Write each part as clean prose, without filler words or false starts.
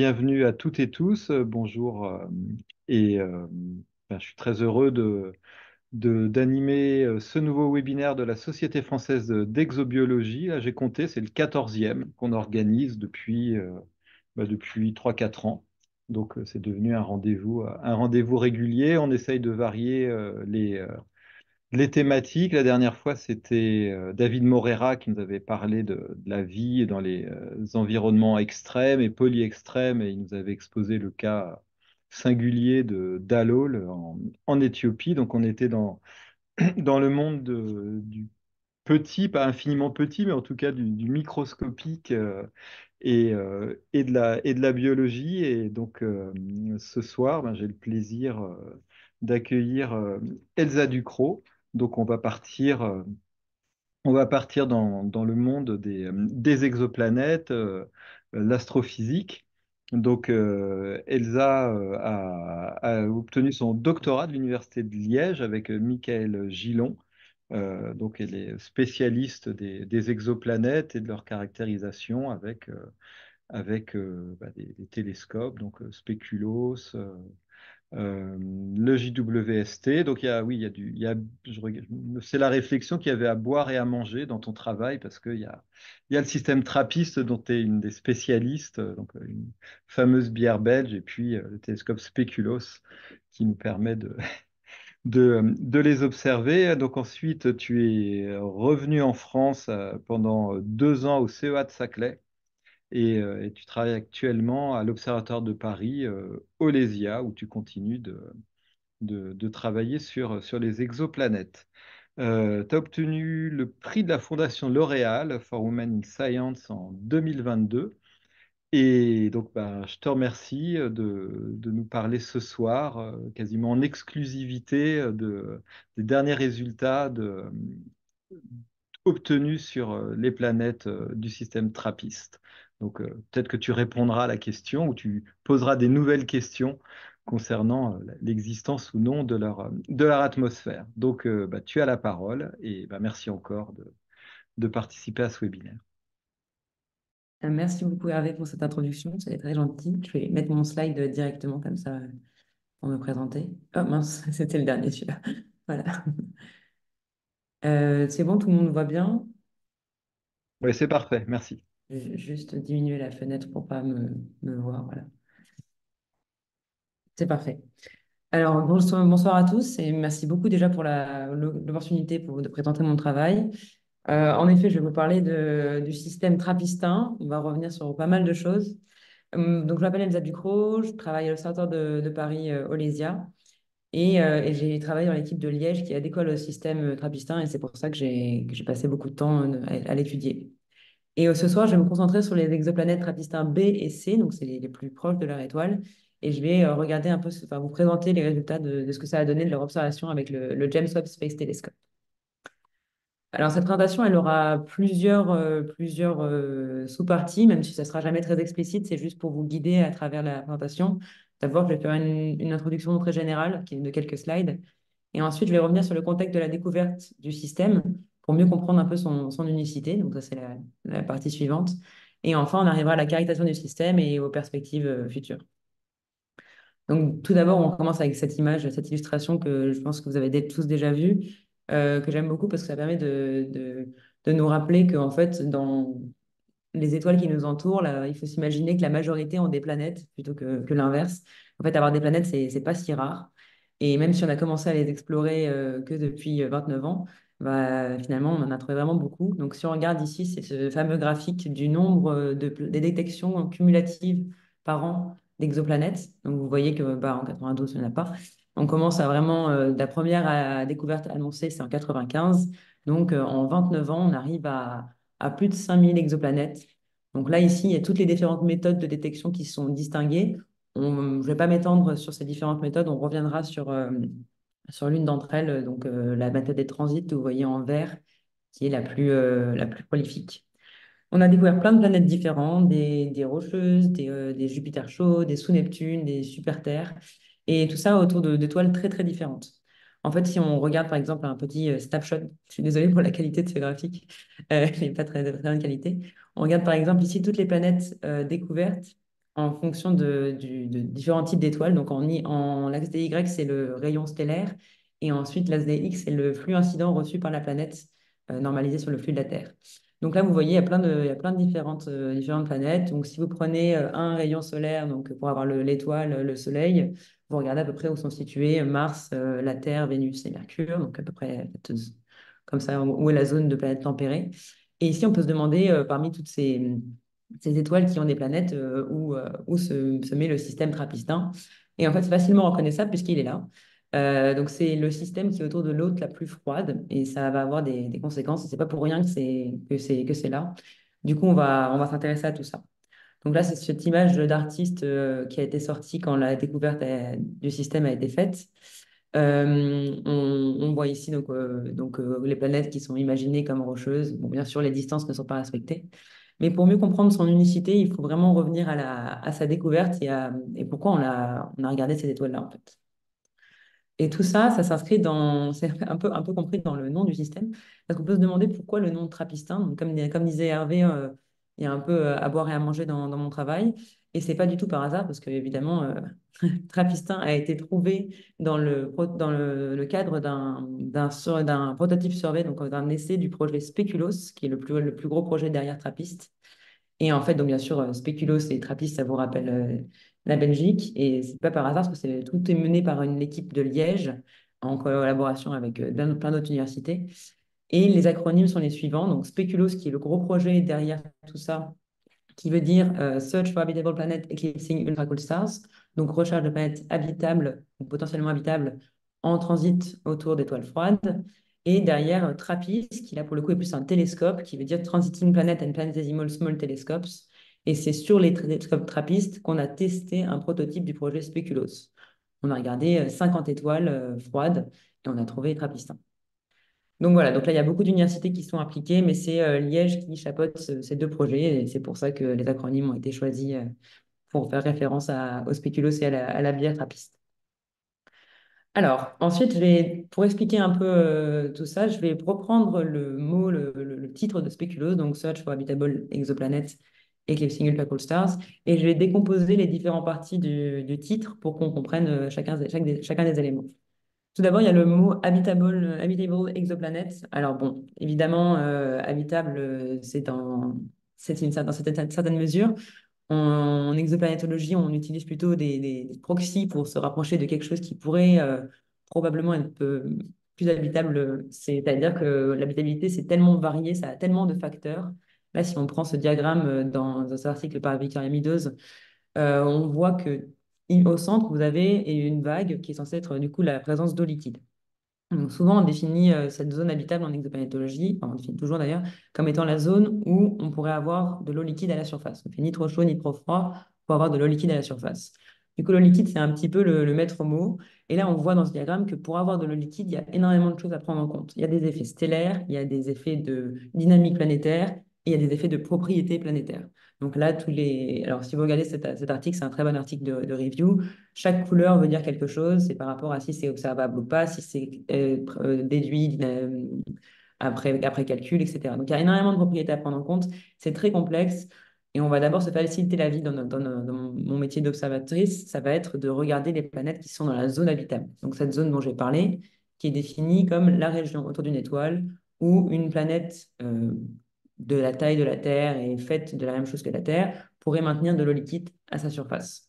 bienvenue à toutes et tous. Bonjour. Et je suis très heureux d'animer ce nouveau webinaire de la Société française d'exobiologie. Là, j'ai compté, c'est le 14e qu'on organise depuis 3-4 ans. Donc, c'est devenu un rendez-vous régulier. On essaye de varier les thématiques. La dernière fois, c'était David Morera qui nous avait parlé de la vie dans les environnements extrêmes et poly-extrêmes, et il nous avait exposé le cas singulier de Dalol en Éthiopie. Donc on était dans le monde du petit, pas infiniment petit, mais en tout cas du microscopique et de la biologie. Et donc ce soir, j'ai le plaisir d'accueillir Elsa Ducrot. Donc on va partir dans le monde des exoplanètes, l'astrophysique. Donc Elsa a obtenu son doctorat de l'Université de Liège avec Michael Gillon. Donc elle est spécialiste des exoplanètes et de leur caractérisation avec des télescopes, donc Speculoos, le JWST. Donc, oui, c'est la réflexion qu'il y avait à boire et à manger dans ton travail parce qu'il y a le système TRAPPIST dont tu es une des spécialistes, donc une fameuse bière belge, et puis le télescope Speculoos qui nous permet de les observer. Donc, ensuite, tu es revenu en France pendant 2 ans au CEA de Saclay. Et tu travailles actuellement à l'Observatoire de Paris, Olésia, où tu continues de travailler sur les exoplanètes. Tu as obtenu le prix de la Fondation L'Oréal for Women in Science en 2022. Et donc, je te remercie de nous parler ce soir, quasiment en exclusivité, des derniers résultats obtenus sur les planètes du système TRAPPIST. Donc, peut-être que tu répondras à la question ou tu poseras des nouvelles questions concernant l'existence ou non de leur atmosphère. Donc, tu as la parole et merci encore de participer à ce webinaire. Merci beaucoup Hervé pour cette introduction, c'est très gentil. Je vais mettre mon slide directement comme ça pour me présenter. Oh mince, c'était le dernier celui-là. Voilà. C'est bon, tout le monde voit bien. Oui, c'est parfait, merci. Je vais juste diminuer la fenêtre pour pas me voir. Voilà. C'est parfait. Alors, bonsoir à tous et merci beaucoup déjà pour l'opportunité de présenter mon travail. En effet, je vais vous parler du système trappistin. On va revenir sur pas mal de choses. Donc, je m'appelle Elsa Ducrot, je travaille à l'Observatoire de Paris, Olésia, et j'ai travaillé dans l'équipe de Liège qui décolle au système trappistin, et c'est pour ça que j'ai passé beaucoup de temps à l'étudier. Et ce soir, je vais me concentrer sur les exoplanètes trappistin B et C, donc c'est les plus proches de leur étoile, et je vais regarder un peu, enfin, vous présenter les résultats de ce que ça a donné de leur observation avec le James Webb Space Telescope. Alors, cette présentation, elle aura plusieurs sous-parties, même si ça ne sera jamais très explicite, c'est juste pour vous guider à travers la présentation. D'abord, je vais faire une introduction très générale, qui est de quelques slides, et ensuite, je vais revenir sur le contexte de la découverte du système pour mieux comprendre un peu son unicité. Donc, ça, c'est la partie suivante. Et enfin, on arrivera à la caractérisation du système et aux perspectives futures. Donc, tout d'abord, on commence avec cette image, cette illustration que je pense que vous avez tous déjà vue, que j'aime beaucoup parce que ça permet de nous rappeler qu'en fait, dans les étoiles qui nous entourent, là, il faut s'imaginer que la majorité ont des planètes plutôt que l'inverse. En fait, avoir des planètes, c'est pas si rare. Et même si on a commencé à les explorer que depuis 29 ans, finalement, on en a trouvé vraiment beaucoup. Donc, si on regarde ici, c'est ce fameux graphique du nombre des détections cumulatives par an d'exoplanètes. Donc, vous voyez que en 92, il n'y en a pas. On commence à vraiment, la première découverte annoncée, c'est en 95. Donc, en 29 ans, on arrive à plus de 5000 exoplanètes. Donc là, ici, il y a toutes les différentes méthodes de détection qui sont distinguées. Je ne vais pas m'étendre sur ces différentes méthodes, on reviendra sur l'une d'entre elles, donc la méthode des transits, que vous voyez en vert, qui est la plus prolifique. On a découvert plein de planètes différentes, des rocheuses, des Jupiters chauds, des sous-Neptune, des super-Terres, et tout ça autour d'étoiles très très différentes. En fait, si on regarde par exemple un petit snapshot, je suis désolée pour la qualité de ce graphique, il n'est pas très, très bonne qualité. On regarde par exemple ici toutes les planètes découvertes en fonction de différents types d'étoiles. Donc en l'axe des Y, c'est le rayon stellaire. Et ensuite, l'axe des X, c'est le flux incident reçu par la planète normalisé sur le flux de la Terre. Donc là, vous voyez, il y a plein de différentes planètes. Donc si vous prenez un rayon solaire, donc pour avoir l'étoile, le Soleil, vous regardez à peu près où sont situés Mars, la Terre, Vénus et Mercure. Donc à peu près comme ça, où est la zone de planète tempérée. Et ici, on peut se demander, parmi toutes ces étoiles qui ont des planètes où se met le système trappistin. Et en fait, c'est facilement reconnaissable puisqu'il est là. Donc, c'est le système qui est autour de l'autre la plus froide et ça va avoir des conséquences. C'est pas pour rien que c'est là. Du coup, on va s'intéresser à tout ça. Donc là, c'est cette image d'artiste qui a été sortie quand la découverte du système a été faite. On voit ici les planètes qui sont imaginées comme rocheuses. Bon, bien sûr, les distances ne sont pas respectées. Mais pour mieux comprendre son unicité, il faut vraiment revenir à sa découverte et pourquoi on a regardé ces étoiles-là, en fait. Et tout ça, ça s'inscrit c'est un peu compris dans le nom du système, parce qu'on peut se demander pourquoi le nom de Trappistin. Donc, comme disait Hervé, il y a un peu à boire et à manger dans mon travail. Et c'est pas du tout par hasard, parce que évidemment, Trappistin a été trouvé dans le cadre d'un prototype survey, donc d'un essai du projet Speculos, qui est le plus gros projet derrière Trappist. Et en fait, donc bien sûr, Spéculoos et Trappist, ça vous rappelle la Belgique. Et c'est pas par hasard, parce que tout est mené par une équipe de Liège en collaboration avec plein d'autres universités. Et les acronymes sont les suivants. Donc Spéculoos, qui est le gros projet derrière tout ça, qui veut dire Search for Habitable Planet Eclipsing Ultra-Cold Stars. Donc recherche de planètes habitables ou potentiellement habitables en transit autour d'étoiles froides. Et derrière, TRAPPIST, qui là pour le coup est plus un télescope, qui veut dire Transiting Planet and Planetesimal Small Telescopes. Et c'est sur les télescopes TRAPPIST qu'on a testé un prototype du projet Speculoos. On a regardé 50 étoiles froides et on a trouvé TRAPPIST 1. Donc voilà, donc là, il y a beaucoup d'universités qui sont impliquées, mais c'est Liège qui chapeaute ces deux projets, et c'est pour ça que les acronymes ont été choisis pour faire référence au spéculoos et à la bière trappiste. Alors, ensuite, pour expliquer un peu tout ça, je vais reprendre le mot, le titre de spéculoos, donc Search for Habitable Exoplanets Eclipsing Ultra-Cold Stars, et je vais décomposer les différentes parties du titre pour qu'on comprenne chacun des éléments. Tout d'abord, il y a le mot habitable exoplanet. Alors bon, évidemment, habitable, dans certaine mesure. En exoplanétologie, on utilise plutôt des proxys pour se rapprocher de quelque chose qui pourrait probablement être plus habitable. C'est-à-dire que l'habitabilité, c'est tellement varié, ça a tellement de facteurs. Là, si on prend ce diagramme dans cet article par Victoria Meadows, on voit que au centre, vous avez une vague qui est censée être du coup la présence d'eau liquide. Donc souvent, on définit cette zone habitable en exoplanètologie, enfin, on définit toujours d'ailleurs, comme étant la zone où on pourrait avoir de l'eau liquide à la surface. On fait ni trop chaud ni trop froid pour avoir de l'eau liquide à la surface. Du coup, l'eau liquide, c'est un petit peu le maître mot. Et là, on voit dans ce diagramme que pour avoir de l'eau liquide, il y a énormément de choses à prendre en compte. Il y a des effets stellaires, il y a des effets de dynamique planétaire, et il y a des effets de propriété planétaire. Donc là, Alors, si vous regardez cet article, c'est un très bon article de review. Chaque couleur veut dire quelque chose, c'est par rapport à si c'est observable ou pas, si c'est déduit après calcul, etc. Donc il y a énormément de propriétés à prendre en compte, c'est très complexe et on va d'abord se faciliter la vie dans mon métier d'observatrice, ça va être de regarder les planètes qui sont dans la zone habitable. Donc cette zone dont j'ai parlé, qui est définie comme la région autour d'une étoile où une planète de la taille de la Terre et faite de la même chose que la Terre pourrait maintenir de l'eau liquide à sa surface.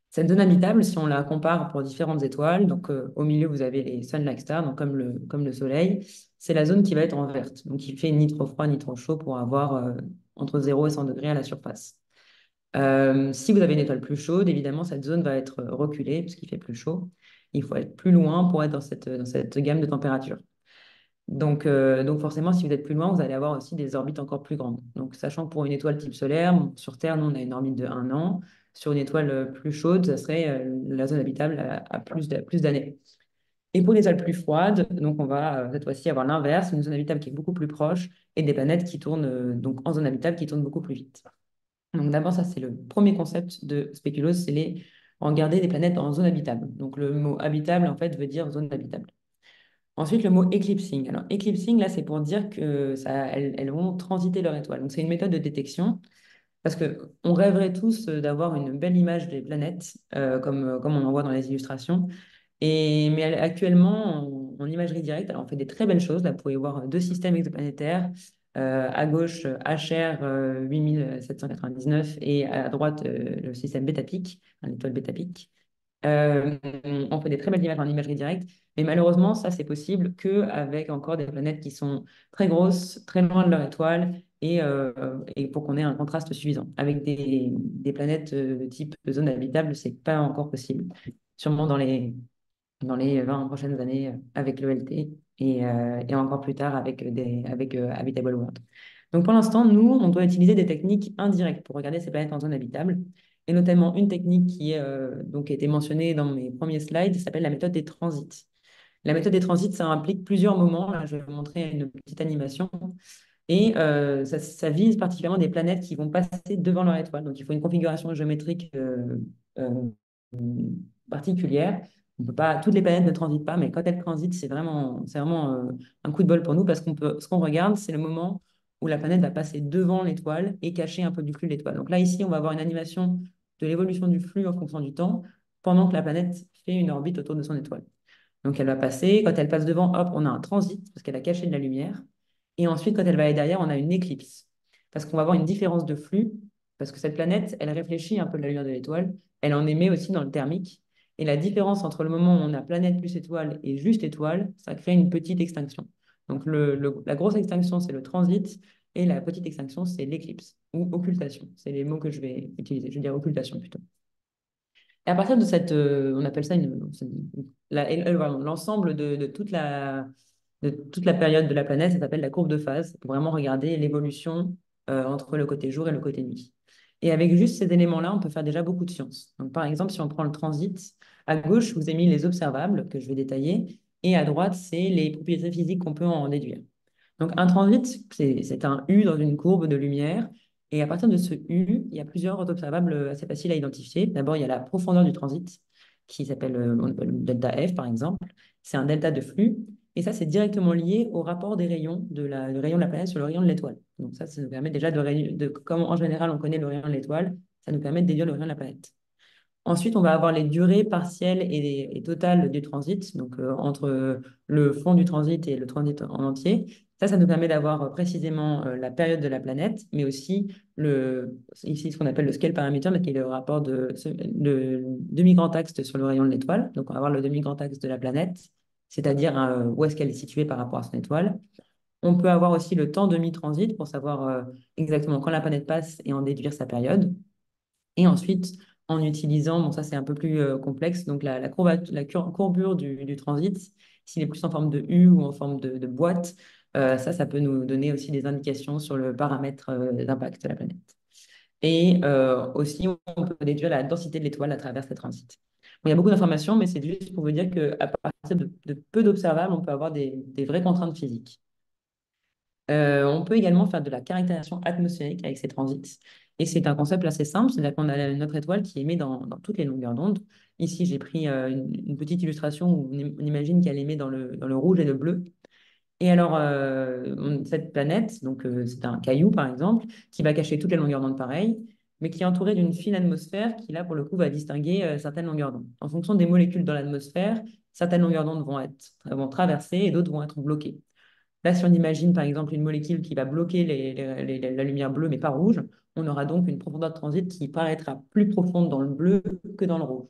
Cette zone habitable, si on la compare pour différentes étoiles, donc au milieu, vous avez les Sun-like stars, donc comme le Soleil, c'est la zone qui va être en verte. Donc, il fait ni trop froid ni trop chaud pour avoir entre 0 et 100 degrés à la surface. Si vous avez une étoile plus chaude, évidemment, cette zone va être reculée puisqu'il fait plus chaud. Il faut être plus loin pour être dans cette gamme de température. Donc forcément, si vous êtes plus loin, vous allez avoir aussi des orbites encore plus grandes. Donc, sachant que pour une étoile type solaire, bon, sur Terre, nous, on a une orbite de 1 an. Sur une étoile plus chaude, ça serait la zone habitable à plus d'années. Et pour les étoiles plus froides, donc on va cette fois-ci avoir l'inverse, une zone habitable qui est beaucoup plus proche et des planètes qui tournent donc en zone habitable qui tournent beaucoup plus vite. Donc d'abord, ça c'est le premier concept de spéculoos, c'est regarder des planètes en zone habitable. Donc le mot habitable en fait veut dire zone habitable. Ensuite, le mot eclipsing. Alors, eclipsing, là, c'est pour dire que elles vont transiter leur étoile. Donc, c'est une méthode de détection Parce qu'on rêverait tous d'avoir une belle image des planètes, comme on en voit dans les illustrations. Mais actuellement, en imagerie directe, alors on fait des très belles choses. Là, vous pouvez voir deux systèmes exoplanétaires. À gauche, HR 8799 et à droite, le système Betapic, l'étoile Betapic. Euh, on fait des très belles images en imagerie directe, mais malheureusement, ça, c'est possible qu'avec encore des planètes qui sont très grosses, très loin de leur étoile, et pour qu'on ait un contraste suffisant. Avec des planètes de type zone habitable, c'est pas encore possible. Sûrement dans les 20 prochaines années avec l'ELT et encore plus tard avec Habitable World. Donc pour l'instant, nous, on doit utiliser des techniques indirectes pour regarder ces planètes en zone habitable, et notamment une technique qui a été mentionnée dans mes premiers slides, qui s'appelle la méthode des transits. La méthode des transits, ça implique plusieurs moments. Là, je vais vous montrer une petite animation. Ça vise particulièrement des planètes qui vont passer devant leur étoile. Donc, il faut une configuration géométrique euh, particulière. On peut pas, toutes les planètes ne transitent pas, mais quand elles transitent, c'est vraiment un coup de bol pour nous parce ce qu'on regarde, c'est le moment où la planète va passer devant l'étoile et cacher un peu du flux de l'étoile. Donc là, ici, on va avoir une animation de l'évolution du flux en fonction du temps pendant que la planète fait une orbite autour de son étoile. Donc, elle va passer. Quand elle passe devant, hop, on a un transit parce qu'elle a caché de la lumière. Et ensuite, quand elle va aller derrière, on a une éclipse. Parce qu'on va avoir une différence de flux. Parce que cette planète, elle réfléchit un peu de la lumière de l'étoile. Elle en émet aussi dans le thermique. Et la différence entre le moment où on a planète plus étoile et juste étoile, ça crée une petite extinction. Donc, la grosse extinction, c'est le transit. Et la petite extinction, c'est l'éclipse ou occultation. C'est les mots que je vais utiliser. Je vais dire occultation plutôt. Et à partir de on appelle ça pardon, l'ensemble de toute la période de la planète, ça s'appelle la courbe de phase, pour vraiment regarder l'évolution entre le côté jour et le côté nuit. Et avec juste ces éléments-là, on peut faire déjà beaucoup de sciences. Donc, par exemple, si on prend le transit, à gauche, je vous ai mis les observables que je vais détailler, et à droite, c'est les propriétés physiques qu'on peut en déduire. Donc, un transit, c'est un U dans une courbe de lumière. Et à partir de ce U, il y a plusieurs observables assez faciles à identifier. D'abord, il y a la profondeur du transit, on appelle delta F par exemple. C'est un delta de flux. Et ça, c'est directement lié au rapport des rayons du rayon de la planète sur le rayon de l'étoile. Donc ça nous permet déjà comme en général on connaît le rayon de l'étoile, ça nous permet de déduire le rayon de la planète. Ensuite, on va avoir les durées partielles et totales du transit, donc entre le fond du transit et le transit en entier. Ça nous permet d'avoir précisément la période de la planète, mais aussi ici ce qu'on appelle le scale parameter, mais qui est le rapport de demi-grand axe sur le rayon de l'étoile. Donc, on va avoir le demi-grand axe de la planète, c'est-à-dire où est-ce qu'elle est située par rapport à son étoile. On peut avoir aussi le temps de mi-transit pour savoir exactement quand la planète passe et en déduire sa période. Et ensuite, en utilisant, bon, ça c'est un peu plus complexe, donc courbure du transit, s'il est plus en forme de U ou en forme de boîte, ça peut nous donner aussi des indications sur le paramètre d'impact de la planète. Et aussi, on peut déduire la densité de l'étoile à travers ces transits. Bon, il y a beaucoup d'informations, mais c'est juste pour vous dire qu'à partir de peu d'observables, on peut avoir des vraies contraintes physiques. On peut également faire de la caractérisation atmosphérique avec ces transits. Et c'est un concept assez simple, c'est-à-dire qu'on a notre étoile qui émet dans toutes les longueurs d'onde. Ici, j'ai pris une petite illustration où on imagine qu'elle émet dans le rouge et le bleu. Et alors, cette planète, donc c'est un caillou par exemple, qui va cacher toutes les longueurs d'onde pareilles, mais qui est entouré d'une fine atmosphère qui, là, pour le coup, va distinguer certaines longueurs d'onde. En fonction des molécules dans l'atmosphère, certaines longueurs d'onde vont traverser et d'autres vont être bloquées. Là, si on imagine par exemple une molécule qui va bloquer la lumière bleue mais pas rouge, on aura donc une profondeur de transit qui paraîtra plus profonde dans le bleu que dans le rouge.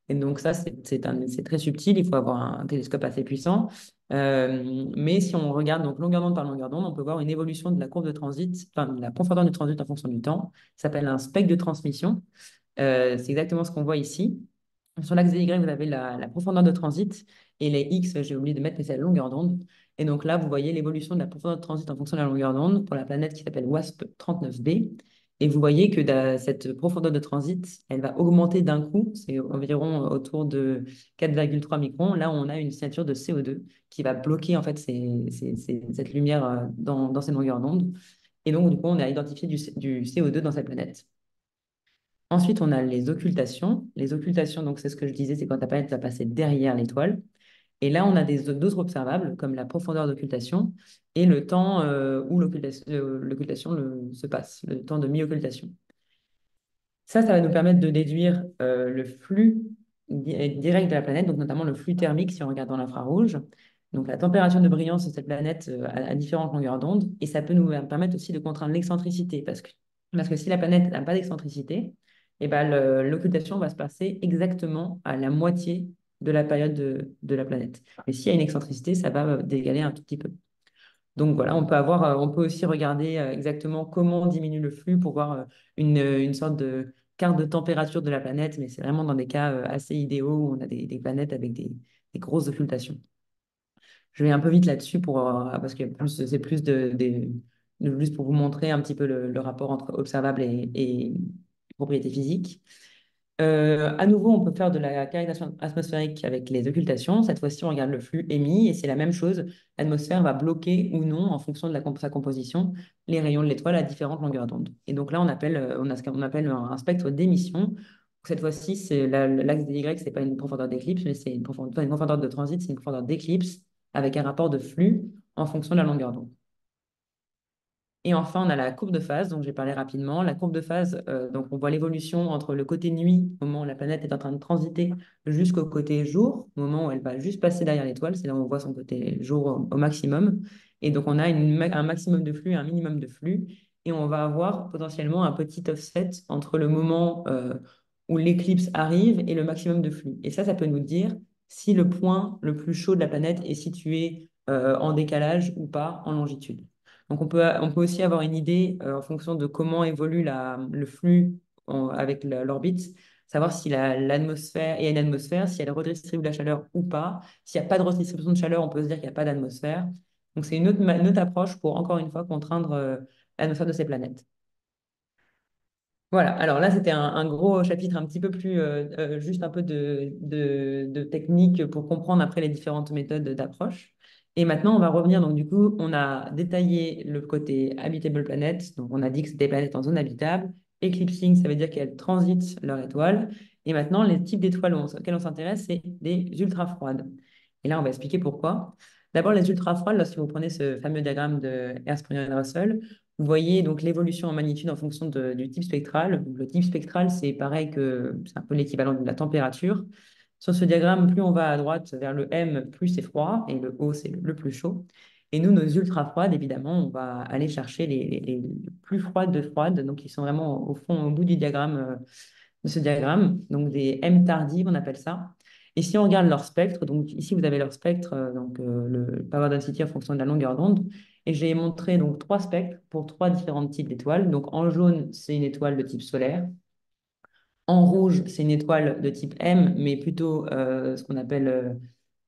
Et donc ça, c'est très subtil, il faut avoir un télescope assez puissant. Mais si on regarde donc longueur d'onde par longueur d'onde, on peut voir une évolution de la courbe de transit, enfin de la profondeur du transit en fonction du temps. Ça s'appelle un spectre de transmission. C'est exactement ce qu'on voit ici. Sur l'axe des Y, vous avez la profondeur de transit et les X, j'ai oublié de mettre, mais c'est la longueur d'onde. Et donc là, vous voyez l'évolution de la profondeur de transit en fonction de la longueur d'onde pour la planète qui s'appelle WASP 39b. Et vous voyez que cette profondeur de transit, elle va augmenter d'un coup, c'est environ autour de 4,3 microns. Là, on a une signature de CO2 qui va bloquer en fait cette lumière dans ces longueurs d'onde. Et donc, du coup, on a identifié du CO2 dans cette planète. Ensuite, on a les occultations. Les occultations, donc c'est ce que je disais, c'est quand la planète va passer derrière l'étoile. Et là, on a d'autres observables, comme la profondeur d'occultation et le temps où l'occultation se passe, le temps de mi-occultation. Ça va nous permettre de déduire le flux direct de la planète, donc notamment le flux thermique si on regarde dans l'infrarouge. Donc la température de brillance de cette planète à différentes longueurs d'onde. Et ça peut nous permettre aussi de contraindre l'excentricité, parce que si la planète n'a pas d'excentricité, eh ben, l'occultation va se passer exactement à la moitié de la période de la planète. Mais s'il y a une excentricité, ça va décaler un tout petit peu. Donc voilà, on peut aussi regarder exactement comment on diminue le flux pour voir une sorte de carte de température de la planète, mais c'est vraiment dans des cas assez idéaux où on a des planètes avec des grosses occultations. Je vais un peu vite là-dessus parce que c'est plus juste pour vous montrer un petit peu le rapport entre observable et propriétés physiques. À nouveau, on peut faire de la caractérisation atmosphérique avec les occultations. Cette fois-ci, on regarde le flux émis et c'est la même chose. L'atmosphère va bloquer ou non, en fonction de sa composition, les rayons de l'étoile à différentes longueurs d'onde. Et donc là, on a ce qu'on appelle un spectre d'émission. Cette fois-ci, l'axe des Y, ce n'est pas une profondeur d'éclipse, mais c'est une profondeur de transit, c'est une profondeur d'éclipse avec un rapport de flux en fonction de la longueur d'onde. Et enfin, on a la courbe de phase, dont j'ai parlé rapidement. La courbe de phase, donc on voit l'évolution entre le côté nuit, au moment où la planète est en train de transiter, jusqu'au côté jour, au moment où elle va juste passer derrière l'étoile. C'est là où on voit son côté jour au maximum. Et donc, on a un maximum de flux, un minimum de flux. Et on va avoir potentiellement un petit offset entre le moment où l'éclipse arrive et le maximum de flux. Et ça peut nous dire si le point le plus chaud de la planète est situé en décalage ou pas en longitude. Donc, on peut aussi avoir une idée en fonction de comment évolue le flux avec l'orbite, savoir si l'atmosphère, il y a une atmosphère, si elle redistribue la chaleur ou pas. S'il n'y a pas de redistribution de chaleur, on peut se dire qu'il n'y a pas d'atmosphère. Donc, c'est une autre approche pour, encore une fois, contraindre l'atmosphère de ces planètes. Voilà, alors là, c'était un gros chapitre un petit peu plus, juste un peu de technique pour comprendre après les différentes méthodes d'approche. Et maintenant, on va revenir, donc du coup, on a détaillé le côté habitable planet, donc on a dit que c'était des planètes en zone habitable. Eclipsing, ça veut dire qu'elles transitent leur étoile. Et maintenant, les types d'étoiles auxquelles on s'intéresse, c'est des ultra-froides. Et là, on va expliquer pourquoi. D'abord, les ultra-froides, lorsque vous prenez ce fameux diagramme de Hertzsprung-Russell, vous voyez donc l'évolution en magnitude en fonction du type spectral. Donc, le type spectral, c'est pareil que c'est un peu l'équivalent de la température. Sur ce diagramme, plus on va à droite vers le M, plus c'est froid, et le O, c'est le plus chaud. Et nous, nos ultra froides, évidemment, on va aller chercher les plus froides de froides, donc ils sont vraiment au fond, au bout du diagramme, de ce diagramme, donc des M tardives, on appelle ça. Et si on regarde leur spectre, donc ici vous avez leur spectre, le power density en fonction de la longueur d'onde, et j'ai montré donc trois spectres pour trois différents types d'étoiles. Donc en jaune, c'est une étoile de type solaire. En rouge, c'est une étoile de type M, mais plutôt ce qu'on appelle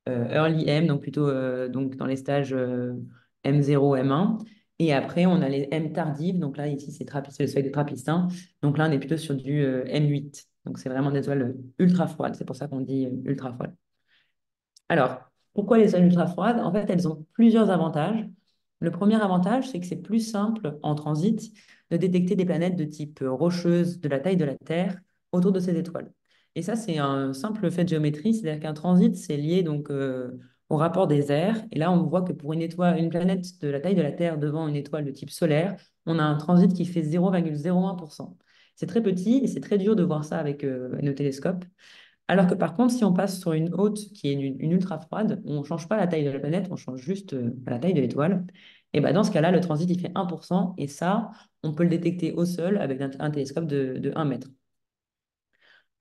early M, donc plutôt donc dans les stages M0, M1. Et après, on a les M tardives. Donc là, ici, c'est le seuil de Trappistin. Donc là, on est plutôt sur du M8. Donc c'est vraiment des étoiles ultra froides. C'est pour ça qu'on dit ultra froides. Alors, pourquoi les étoiles ultra froides? En fait, elles ont plusieurs avantages. Le premier avantage, c'est que c'est plus simple en transit de détecter des planètes de type rocheuse de la taille de la Terre autour de ces étoiles. Et ça, c'est un simple fait de géométrie, c'est-à-dire qu'un transit, c'est lié donc au rapport des aires. Et là, on voit que pour une planète de la taille de la Terre devant une étoile de type solaire, on a un transit qui fait 0,01%. C'est très petit et c'est très dur de voir ça avec nos télescopes. Alors que par contre, si on passe sur une haute qui est une ultra froide, on ne change pas la taille de la planète, on change juste la taille de l'étoile. Et ben dans ce cas-là, le transit, il fait 1%. Et ça, on peut le détecter au sol avec un télescope de 1 mètre.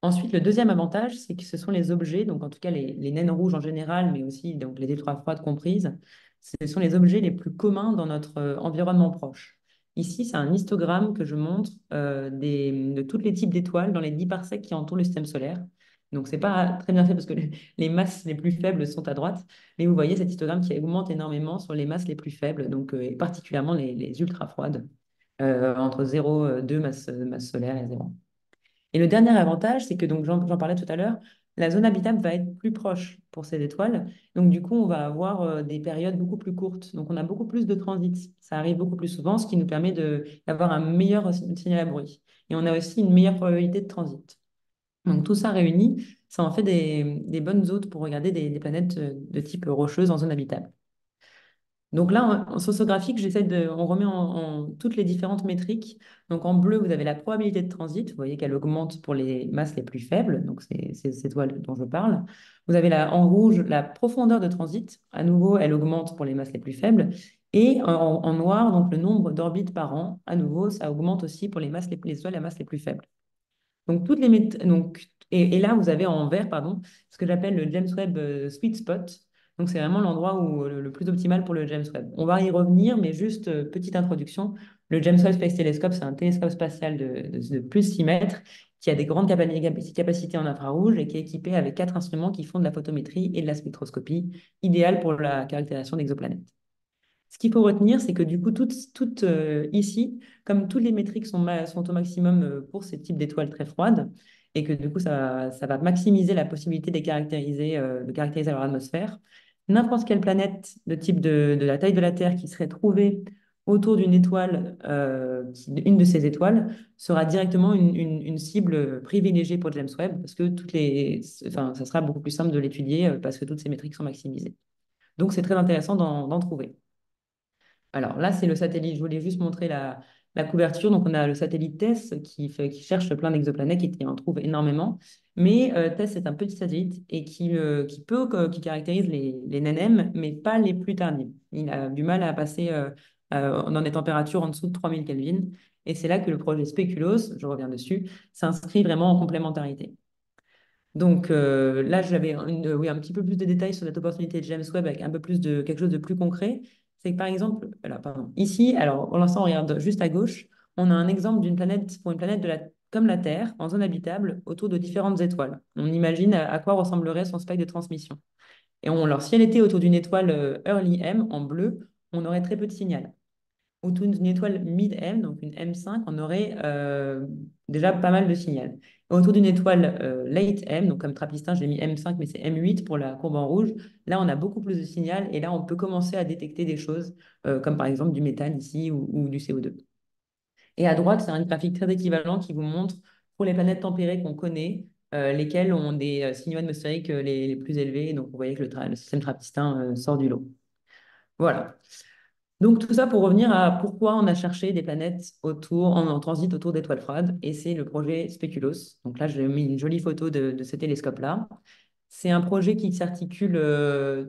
Ensuite, le deuxième avantage, c'est que ce sont les objets, donc en tout cas les naines rouges en général, mais aussi donc les ultra froides comprises, ce sont les objets les plus communs dans notre environnement proche. Ici, c'est un histogramme que je montre de tous les types d'étoiles dans les 10 parsecs qui entourent le système solaire. Donc, c'est pas très bien fait parce que les masses les plus faibles sont à droite, mais vous voyez cet histogramme qui augmente énormément sur les masses les plus faibles, donc et particulièrement les ultra froides, entre 0,2 masse solaire et 0. Et le dernier avantage, c'est que, donc j'en parlais tout à l'heure, la zone habitable va être plus proche pour ces étoiles. Donc, du coup, on va avoir des périodes beaucoup plus courtes. Donc, on a beaucoup plus de transit. Ça arrive beaucoup plus souvent, ce qui nous permet d'avoir un meilleur signal à bruit. Et on a aussi une meilleure probabilité de transit. Donc, tout ça réuni, ça en fait des bonnes hôtes pour regarder des planètes de type rocheuse en zone habitable. Donc là, en source graphique, on remet en toutes les différentes métriques. Donc en bleu, vous avez la probabilité de transit. Vous voyez qu'elle augmente pour les masses les plus faibles. Donc c'est ces étoiles dont je parle. Vous avez en rouge la profondeur de transit. À nouveau, elle augmente pour les masses les plus faibles. Et en noir, donc le nombre d'orbites par an. À nouveau, ça augmente aussi pour les étoiles à masse les plus faibles. Donc, et là, vous avez en vert, pardon, ce que j'appelle le James Webb Sweet Spot. Donc, c'est vraiment l'endroit où le plus optimal pour le James Webb. On va y revenir, mais juste petite introduction. Le James Webb Space Telescope, c'est un télescope spatial de plus de 6 mètres qui a des grandes capacités en infrarouge et qui est équipé avec 4 instruments qui font de la photométrie et de la spectroscopie, idéal pour la caractérisation d'exoplanètes. Ce qu'il faut retenir, c'est que du coup, ici, comme toutes les métriques sont au maximum pour ce type d'étoiles très froides, et que du coup, ça va maximiser la possibilité de caractériser leur atmosphère, n'importe quelle planète de type de la taille de la Terre qui serait trouvée autour d'une étoile, une de ces étoiles, sera directement une cible privilégiée pour James Webb, parce que enfin, ça sera beaucoup plus simple de l'étudier parce que toutes ces métriques sont maximisées. Donc, c'est très intéressant d'en trouver. Alors là, c'est le satellite. Je voulais juste montrer la couverture. Donc, on a le satellite TESS qui cherche plein d'exoplanètes et qui en trouve énormément. Mais TESS est un petit satellite et qui caractérise les NNM, mais pas les plus tardives. Il a du mal à passer dans des températures en dessous de 3000 Kelvin. Et c'est là que le projet Speculoos, je reviens dessus, s'inscrit vraiment en complémentarité. Donc là, j'avais oui, un petit peu plus de détails sur cette opportunité de James Webb avec un peu plus de quelque chose de plus concret. C'est que par exemple, alors, pardon, ici, alors pour l'instant, on regarde juste à gauche, on a un exemple d'une planète, pour une planète comme la Terre, en zone habitable, autour de différentes étoiles. On imagine à quoi ressemblerait son spectre de transmission. Alors, si elle était autour d'une étoile Early M en bleu, on aurait très peu de signal. Autour d'une étoile mid-M, donc une M5, on aurait déjà pas mal de signal. Autour d'une étoile late M, donc comme Trapistin, j'ai mis M5, mais c'est M8 pour la courbe en rouge. Là, on a beaucoup plus de signal et là, on peut commencer à détecter des choses comme par exemple du méthane ici ou du CO2. Et à droite, c'est un graphique très équivalent qui vous montre pour les planètes tempérées qu'on connaît, lesquelles ont des signaux atmosphériques les plus élevés. Donc, vous voyez que le système Trapistin sort du lot. Voilà. Donc, tout ça pour revenir à pourquoi on a cherché des planètes en transit autour d'étoiles froides, et c'est le projet Speculoos. Donc là, j'ai mis une jolie photo de ce télescope-là. C'est un projet qui s'articule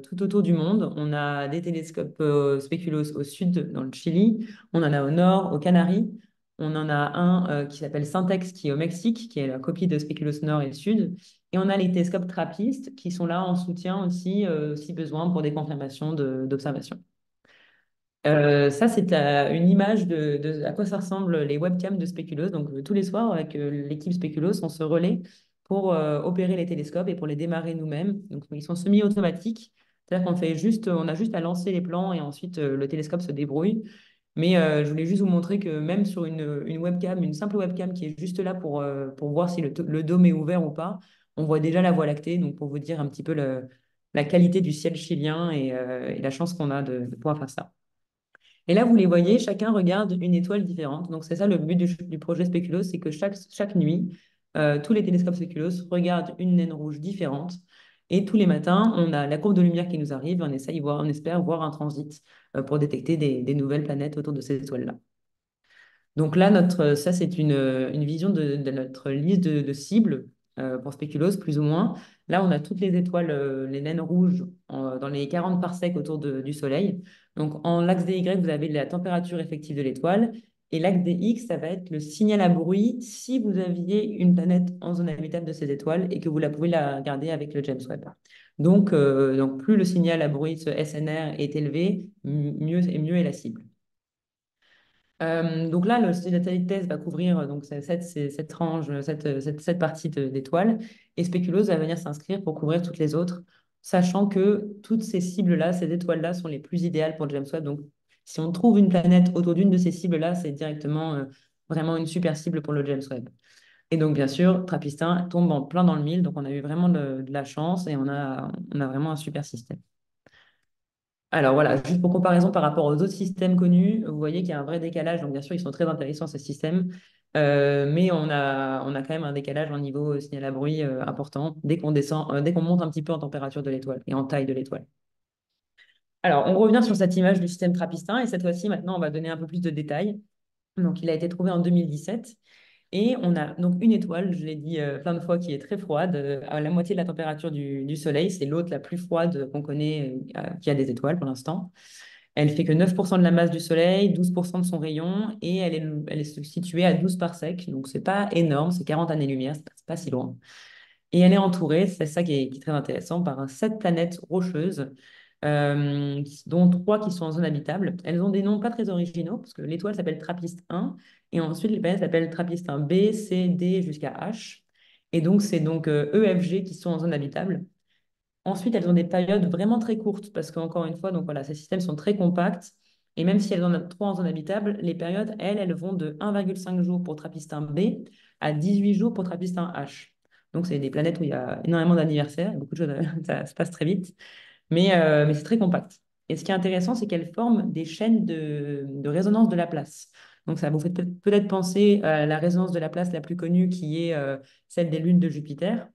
tout autour du monde. On a des télescopes Speculoos au sud, dans le Chili. On en a au nord, aux Canaries. On en a un qui s'appelle Syntex, qui est au Mexique, qui est la copie de Speculoos Nord et Sud. Et on a les télescopes TRAPPIST, qui sont là en soutien aussi, si besoin, pour des confirmations d'observation. Ça, c'est une image de à quoi ça ressemble les webcams de Speculoos. Donc, tous les soirs, avec l'équipe Speculoos, on se relaie pour opérer les télescopes et pour les démarrer nous-mêmes. Donc, ils sont semi-automatiques. C'est-à-dire on a juste à lancer les plans et ensuite le télescope se débrouille. Mais je voulais juste vous montrer que même sur une webcam, une simple webcam qui est juste là pour voir si le dôme est ouvert ou pas, on voit déjà la Voie lactée. Donc, pour vous dire un petit peu la qualité du ciel chilien et la chance qu'on a de pouvoir faire ça. Et là, vous les voyez, chacun regarde une étoile différente. Donc, c'est ça le but du projet Speculoos, c'est que chaque nuit, tous les télescopes Speculoos regardent une naine rouge différente. Et tous les matins, on a la courbe de lumière qui nous arrive. On espère voir un transit pour détecter des nouvelles planètes autour de ces étoiles-là. Donc là, ça, c'est une vision de notre liste de cibles pour Spéculoos, plus ou moins. Là, on a toutes les étoiles, les naines rouges, dans les 40 parsecs autour du Soleil. Donc, en l'axe des Y, vous avez la température effective de l'étoile. Et l'axe des X, ça va être le signal à bruit si vous aviez une planète en zone habitable de ces étoiles et que pouvez la regarder avec le James Webb. Donc plus le signal à bruit, ce SNR, est élevé, mieux est la cible. Donc là, le satellite TESS va couvrir donc, cette range, cette partie d'étoiles. Et Speculoos va venir s'inscrire pour couvrir toutes les autres, sachant que toutes ces cibles-là, ces étoiles-là, sont les plus idéales pour le James Webb. Donc, si on trouve une planète autour d'une de ces cibles-là, c'est directement vraiment une super cible pour le James Webb. Et donc, bien sûr, Trappistin tombe en plein dans le mille. Donc, on a eu vraiment de la chance et on a vraiment un super système. Alors voilà, juste pour comparaison par rapport aux autres systèmes connus, vous voyez qu'il y a un vrai décalage. Donc bien sûr, ils sont très intéressants ces systèmes, mais on a quand même un décalage en niveau signal à bruit important dès qu'on monte un petit peu en température de l'étoile et en taille de l'étoile. Alors, on revient sur cette image du système trappistin et cette fois-ci, maintenant, on va donner un peu plus de détails. Donc, il a été trouvé en 2017 et on a donc une étoile, je l'ai dit plein de fois, qui est très froide, à la moitié de la température du Soleil. C'est l'autre la plus froide qu'on connaît, qui a des étoiles pour l'instant. Elle fait que 9% de la masse du Soleil, 12% de son rayon et elle est située à 12 parsecs. Donc, c'est pas énorme, c'est 40 années-lumière, c'est pas si loin. Et elle est entourée, c'est ça qui est très intéressant, par 7 planètes rocheuses, dont 3 qui sont en zone habitable. Elles ont des noms pas très originaux, parce que l'étoile s'appelle TRAPPIST-1, et ensuite les planètes s'appellent TRAPPIST-1b, C, D jusqu'à H. Et donc, c'est donc E, F, G qui sont en zone habitable. Ensuite, elles ont des périodes vraiment très courtes, parce qu'encore une fois, donc voilà, ces systèmes sont très compacts. Et même si elles en ont 3 en zone habitable, les périodes, elles vont de 1,5 jours pour TRAPPIST-1b à 18 jours pour TRAPPIST-1h. Donc, c'est des planètes où il y a énormément d'anniversaires, beaucoup de choses, ça se passe très vite, mais c'est très compact. Et ce qui est intéressant, c'est qu'elles forment des chaînes de résonance de Laplace. Donc, ça vous fait peut-être penser à la résonance de Laplace la plus connue, qui est celle des lunes de Jupiter.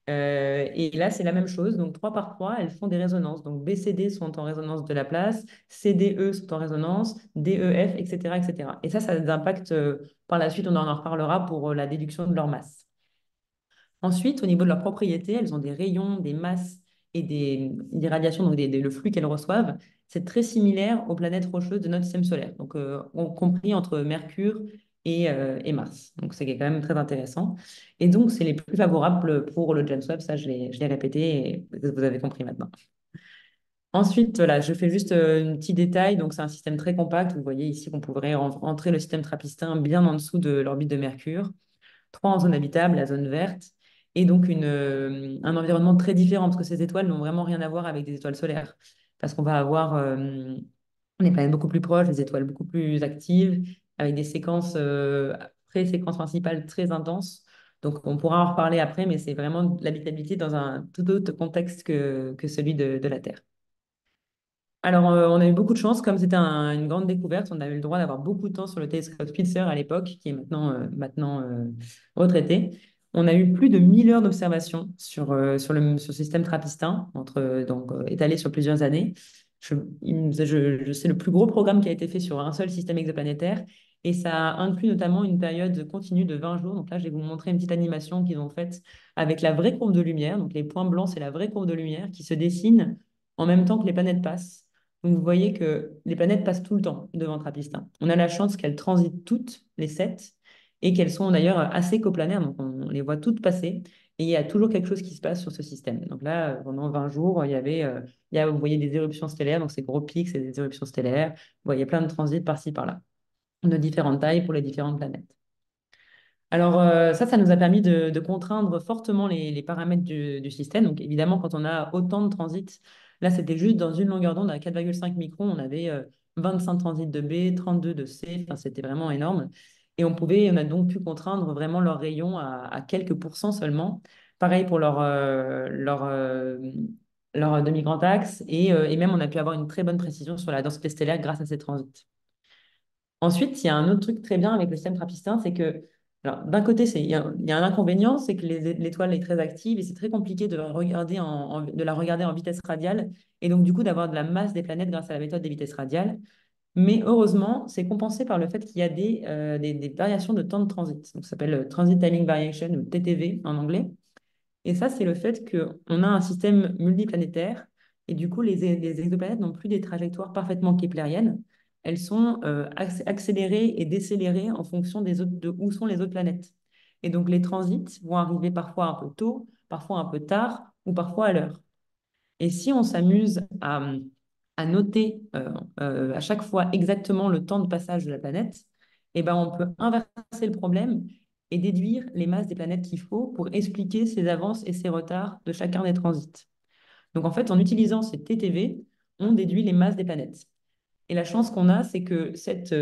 Et là, c'est la même chose. Donc, 3 par 3, elles font des résonances. Donc, B, C, D sont en résonance de Laplace, C, D, E sont en résonance, D, E, F, etc., etc. Et ça a des impacts, par la suite, on en reparlera pour la déduction de leur masse. Ensuite, au niveau de leurs propriétés, elles ont des rayons, des masses et des radiations, donc le flux qu'elles reçoivent. C'est très similaire aux planètes rocheuses de notre système solaire, donc compris entre Mercure et Mars. Donc, c'est quand même très intéressant. Et donc, c'est les plus favorables pour le James Webb. Ça, je l'ai répété et vous avez compris maintenant. Ensuite, voilà, je fais juste un petit détail. Donc, c'est un système très compact. Vous voyez ici qu'on pourrait rentrer le système trappistin bien en dessous de l'orbite de Mercure. 3 en zone habitable, la zone verte, et donc un environnement très différent, parce que ces étoiles n'ont vraiment rien à voir avec des étoiles solaires, parce qu'on va avoir des planètes beaucoup plus proches, des étoiles beaucoup plus actives, avec des séquences, séquences principales très intenses. Donc, on pourra en reparler après, mais c'est vraiment de l'habitabilité dans un tout autre contexte que celui de la Terre. Alors, on a eu beaucoup de chance, comme c'était une grande découverte, on a eu le droit d'avoir beaucoup de temps sur le télescope Spitzer à l'époque, qui est maintenant retraité. On a eu plus de 1000 heures d'observation sur le système trappistin, donc, étalé sur plusieurs années. C'est le plus gros programme qui a été fait sur un seul système exoplanétaire, et ça inclut notamment une période continue de 20 jours. Donc là, je vais vous montrer une petite animation qu'ils ont faite avec la vraie courbe de lumière. Donc les points blancs, c'est la vraie courbe de lumière qui se dessine en même temps que les planètes passent. Donc, vous voyez que les planètes passent tout le temps devant Trappistin. On a la chance qu'elles transitent toutes, les 7, et qu'elles sont d'ailleurs assez coplanaires, donc on les voit toutes passer, et il y a toujours quelque chose qui se passe sur ce système. Donc là, pendant 20 jours, vous voyez des éruptions stellaires, donc ces gros pics, c'est des éruptions stellaires. Vous voyez plein de transits par-ci, par-là, de différentes tailles pour les différentes planètes. Alors, ça nous a permis de contraindre fortement les paramètres du système. Donc, évidemment, quand on a autant de transits, là, c'était juste dans une longueur d'onde à 4,5 microns, on avait 25 transits de B, 32 de C, enfin, c'était vraiment énorme. Et on a donc pu contraindre vraiment leur rayon à quelques pourcents seulement. Pareil pour leur demi-grand axe. Et même, on a pu avoir une très bonne précision sur la densité stellaire grâce à ces transits. Ensuite, il y a un autre truc très bien avec le système trappistin, c'est que, alors, d'un côté, il y a un inconvénient, c'est que l'étoile est très active et c'est très compliqué de la regarder en vitesse radiale et donc du coup d'avoir de la masse des planètes grâce à la méthode des vitesses radiales. Mais heureusement, c'est compensé par le fait qu'il y a des variations de temps de transit. Donc, ça s'appelle Transit Timing Variation ou TTV en anglais. Et ça, c'est le fait qu'on a un système multiplanétaire et du coup, les exoplanètes n'ont plus des trajectoires parfaitement keplériennes. Elles sont accélérées et décélérées en fonction de où sont les autres planètes. Et donc, les transits vont arriver parfois un peu tôt, parfois un peu tard ou parfois à l'heure. Et si on s'amuse à noter à chaque fois exactement le temps de passage de la planète, eh ben, on peut inverser le problème et déduire les masses des planètes qu'il faut pour expliquer ces avances et ces retards de chacun des transits. Donc en fait, en utilisant ces TTV, on déduit les masses des planètes. Et la chance qu'on a, c'est que cette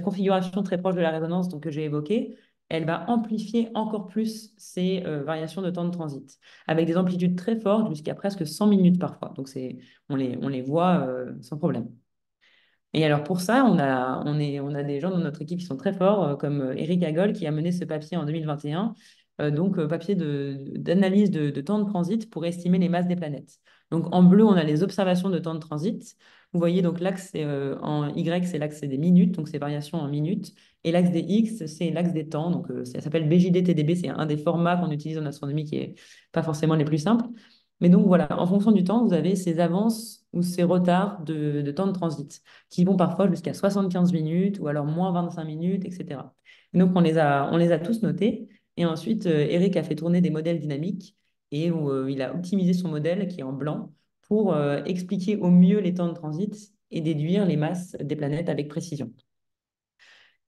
configuration très proche de la résonance que j'ai évoquée, elle va amplifier encore plus ces variations de temps de transit, avec des amplitudes très fortes jusqu'à presque 100 minutes parfois. Donc on les voit sans problème. Et alors pour ça, on a des gens dans notre équipe qui sont très forts, comme Eric Agol, qui a mené ce papier en 2021, donc papier d'analyse de temps de transit pour estimer les masses des planètes. Donc en bleu, on a les observations de temps de transit. Vous voyez, donc l'axe en Y, c'est l'axe des minutes, donc c'est variations en minutes. Et l'axe des X, c'est l'axe des temps. Donc ça s'appelle BJD-TDB, c'est un des formats qu'on utilise en astronomie qui est pas forcément les plus simples. Mais donc voilà, en fonction du temps, vous avez ces avances ou ces retards de temps de transit qui vont parfois jusqu'à 75 minutes ou alors moins 25 minutes, etc. Et donc on les a tous notés. Et ensuite, Eric a fait tourner des modèles dynamiques et où il a optimisé son modèle qui est en blanc pour expliquer au mieux les temps de transit et déduire les masses des planètes avec précision.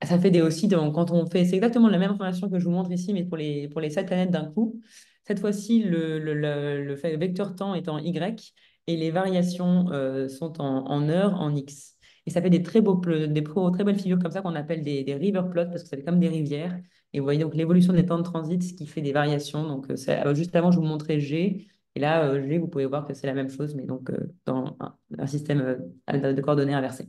Ça fait des aussi, donc, quand on fait, c'est exactement la même information que je vous montre ici, mais pour les 7 planètes d'un coup. Cette fois-ci, le vecteur temps est en Y et les variations sont en heures, en X. Et ça fait des très belles figures comme ça qu'on appelle des river plots parce que ça fait comme des rivières. Et vous voyez donc l'évolution des temps de transit, ce qui fait des variations. Donc, juste avant, je vous montrais G. Et là, G, vous pouvez voir que c'est la même chose, mais donc dans un système de coordonnées inversées.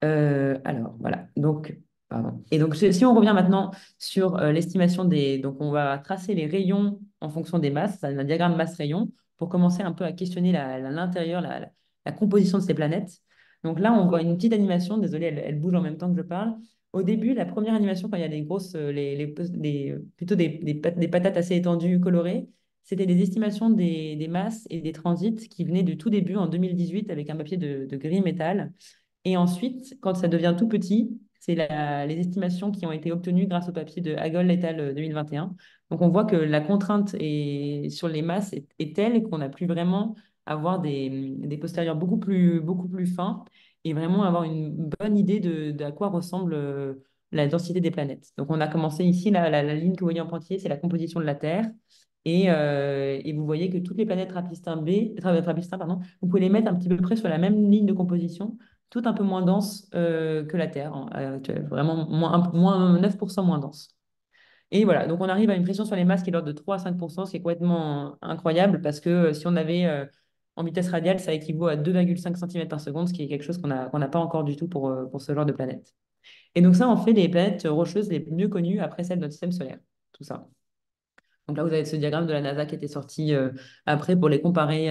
Alors, voilà. Donc, pardon. Et donc, si on revient maintenant sur l'estimation des... Donc, on va tracer les rayons en fonction des masses, c'est un diagramme masse-rayon, pour commencer un peu à questionner l'intérieur, la composition de ces planètes. Donc là, on voit une petite animation. Désolée, elle bouge en même temps que je parle. Au début, la première animation, quand il y a des grosses, plutôt des patates assez étendues, colorées, c'était des estimations des masses et des transits qui venaient du tout début en 2018 avec un papier de gris métal. Et ensuite, quand ça devient tout petit, c'est les estimations qui ont été obtenues grâce au papier de Hagel et al. 2021. Donc, on voit que la contrainte sur les masses est telle qu'on n'a plus vraiment avoir des postérieurs beaucoup plus fins et vraiment avoir une bonne idée de à quoi ressemble la densité des planètes. Donc, on a commencé ici, la ligne que vous voyez en pointillé, c'est la composition de la Terre. Et vous voyez que toutes les planètes Trappist-1, pardon, vous pouvez les mettre un petit peu près sur la même ligne de composition tout un peu moins dense que la Terre, hein, vraiment moins 9% moins dense. Et voilà, donc on arrive à une pression sur les masses qui est de l'ordre de 3 à 5%, ce qui est complètement incroyable parce que si on avait en vitesse radiale, ça équivaut à 2,5 cm par seconde, ce qui est quelque chose qu'on n'a pas encore du tout pour ce genre de planète. Et donc ça, on fait les planètes rocheuses les mieux connues après celles de notre système solaire, tout ça. Donc là, vous avez ce diagramme de la NASA qui était sorti après pour les comparer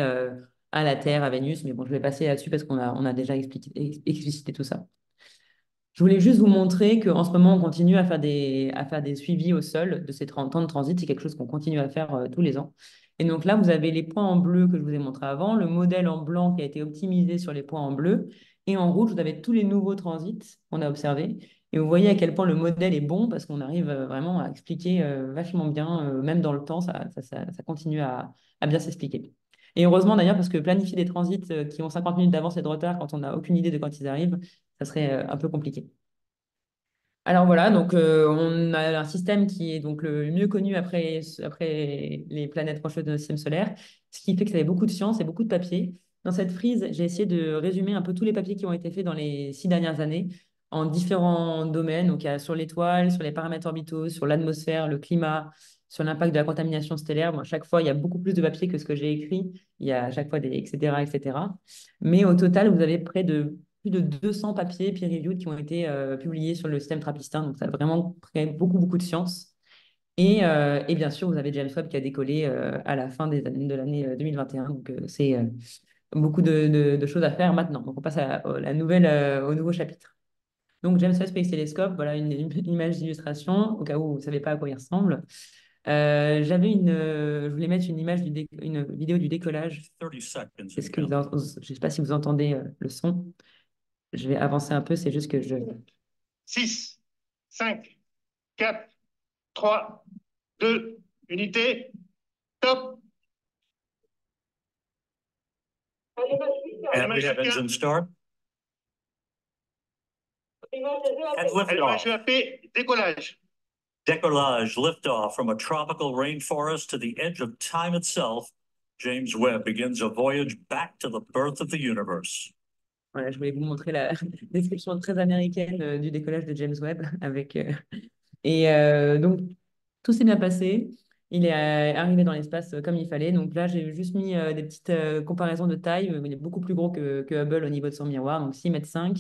à la Terre, à Vénus. Mais bon, je vais passer là-dessus parce on a déjà explicité tout ça. Je voulais juste vous montrer qu'en ce moment, on continue à faire des suivis au sol de ces 30 ans de transit. C'est quelque chose qu'on continue à faire tous les ans. Et donc là, vous avez les points en bleu que je vous ai montré avant, le modèle en blanc qui a été optimisé sur les points en bleu. Et en rouge, vous avez tous les nouveaux transits qu'on a observés. Et vous voyez à quel point le modèle est bon parce qu'on arrive vraiment à expliquer vachement bien, même dans le temps, ça continue à bien s'expliquer. Et heureusement d'ailleurs, parce que planifier des transits qui ont 50 minutes d'avance et de retard quand on n'a aucune idée de quand ils arrivent, ça serait un peu compliqué. Alors voilà, donc on a un système qui est donc le mieux connu après les planètes rocheuses de notre système solaire, ce qui fait que ça avait beaucoup de science et beaucoup de papiers. Dans cette frise, j'ai essayé de résumer un peu tous les papiers qui ont été faits dans les 6 dernières années en différents domaines, donc il y a sur l'étoile, sur les paramètres orbitaux, sur l'atmosphère, le climat, sur l'impact de la contamination stellaire. Bon, à chaque fois, il y a beaucoup plus de papiers que ce que j'ai écrit. Il y a à chaque fois des etc., etc. Mais au total, vous avez près de plus de 200 papiers peer-reviewed qui ont été publiés sur le système trappistin. Donc, ça a vraiment pris beaucoup, beaucoup de science. Et bien sûr, vous avez James Webb qui a décollé à la fin de l'année 2021. Donc, c'est beaucoup de choses à faire maintenant. Donc, on passe au nouveau chapitre. Donc, James Webb Space Telescope, voilà une image d'illustration, au cas où vous ne savez pas à quoi il ressemble. Je voulais mettre une image une vidéo du décollage. Je ne sais pas si vous entendez le son. Je vais avancer un peu, c'est juste que je... 6, 5, 4, 3, 2, unité, top. And we have engine start. And liftoff. LHEAP, décollage. Decollage, liftoff from a tropical rainforest to the edge of time itself. James Webb begins a voyage back to the birth of the universe. Voilà, je voulais vous montrer la description très américaine du décollage de James Webb. Donc, tout s'est bien passé. Il est arrivé dans l'espace comme il fallait. Donc là, j'ai juste mis des petites comparaisons de taille. Il est beaucoup plus gros que Hubble au niveau de son miroir, donc 6,5 m,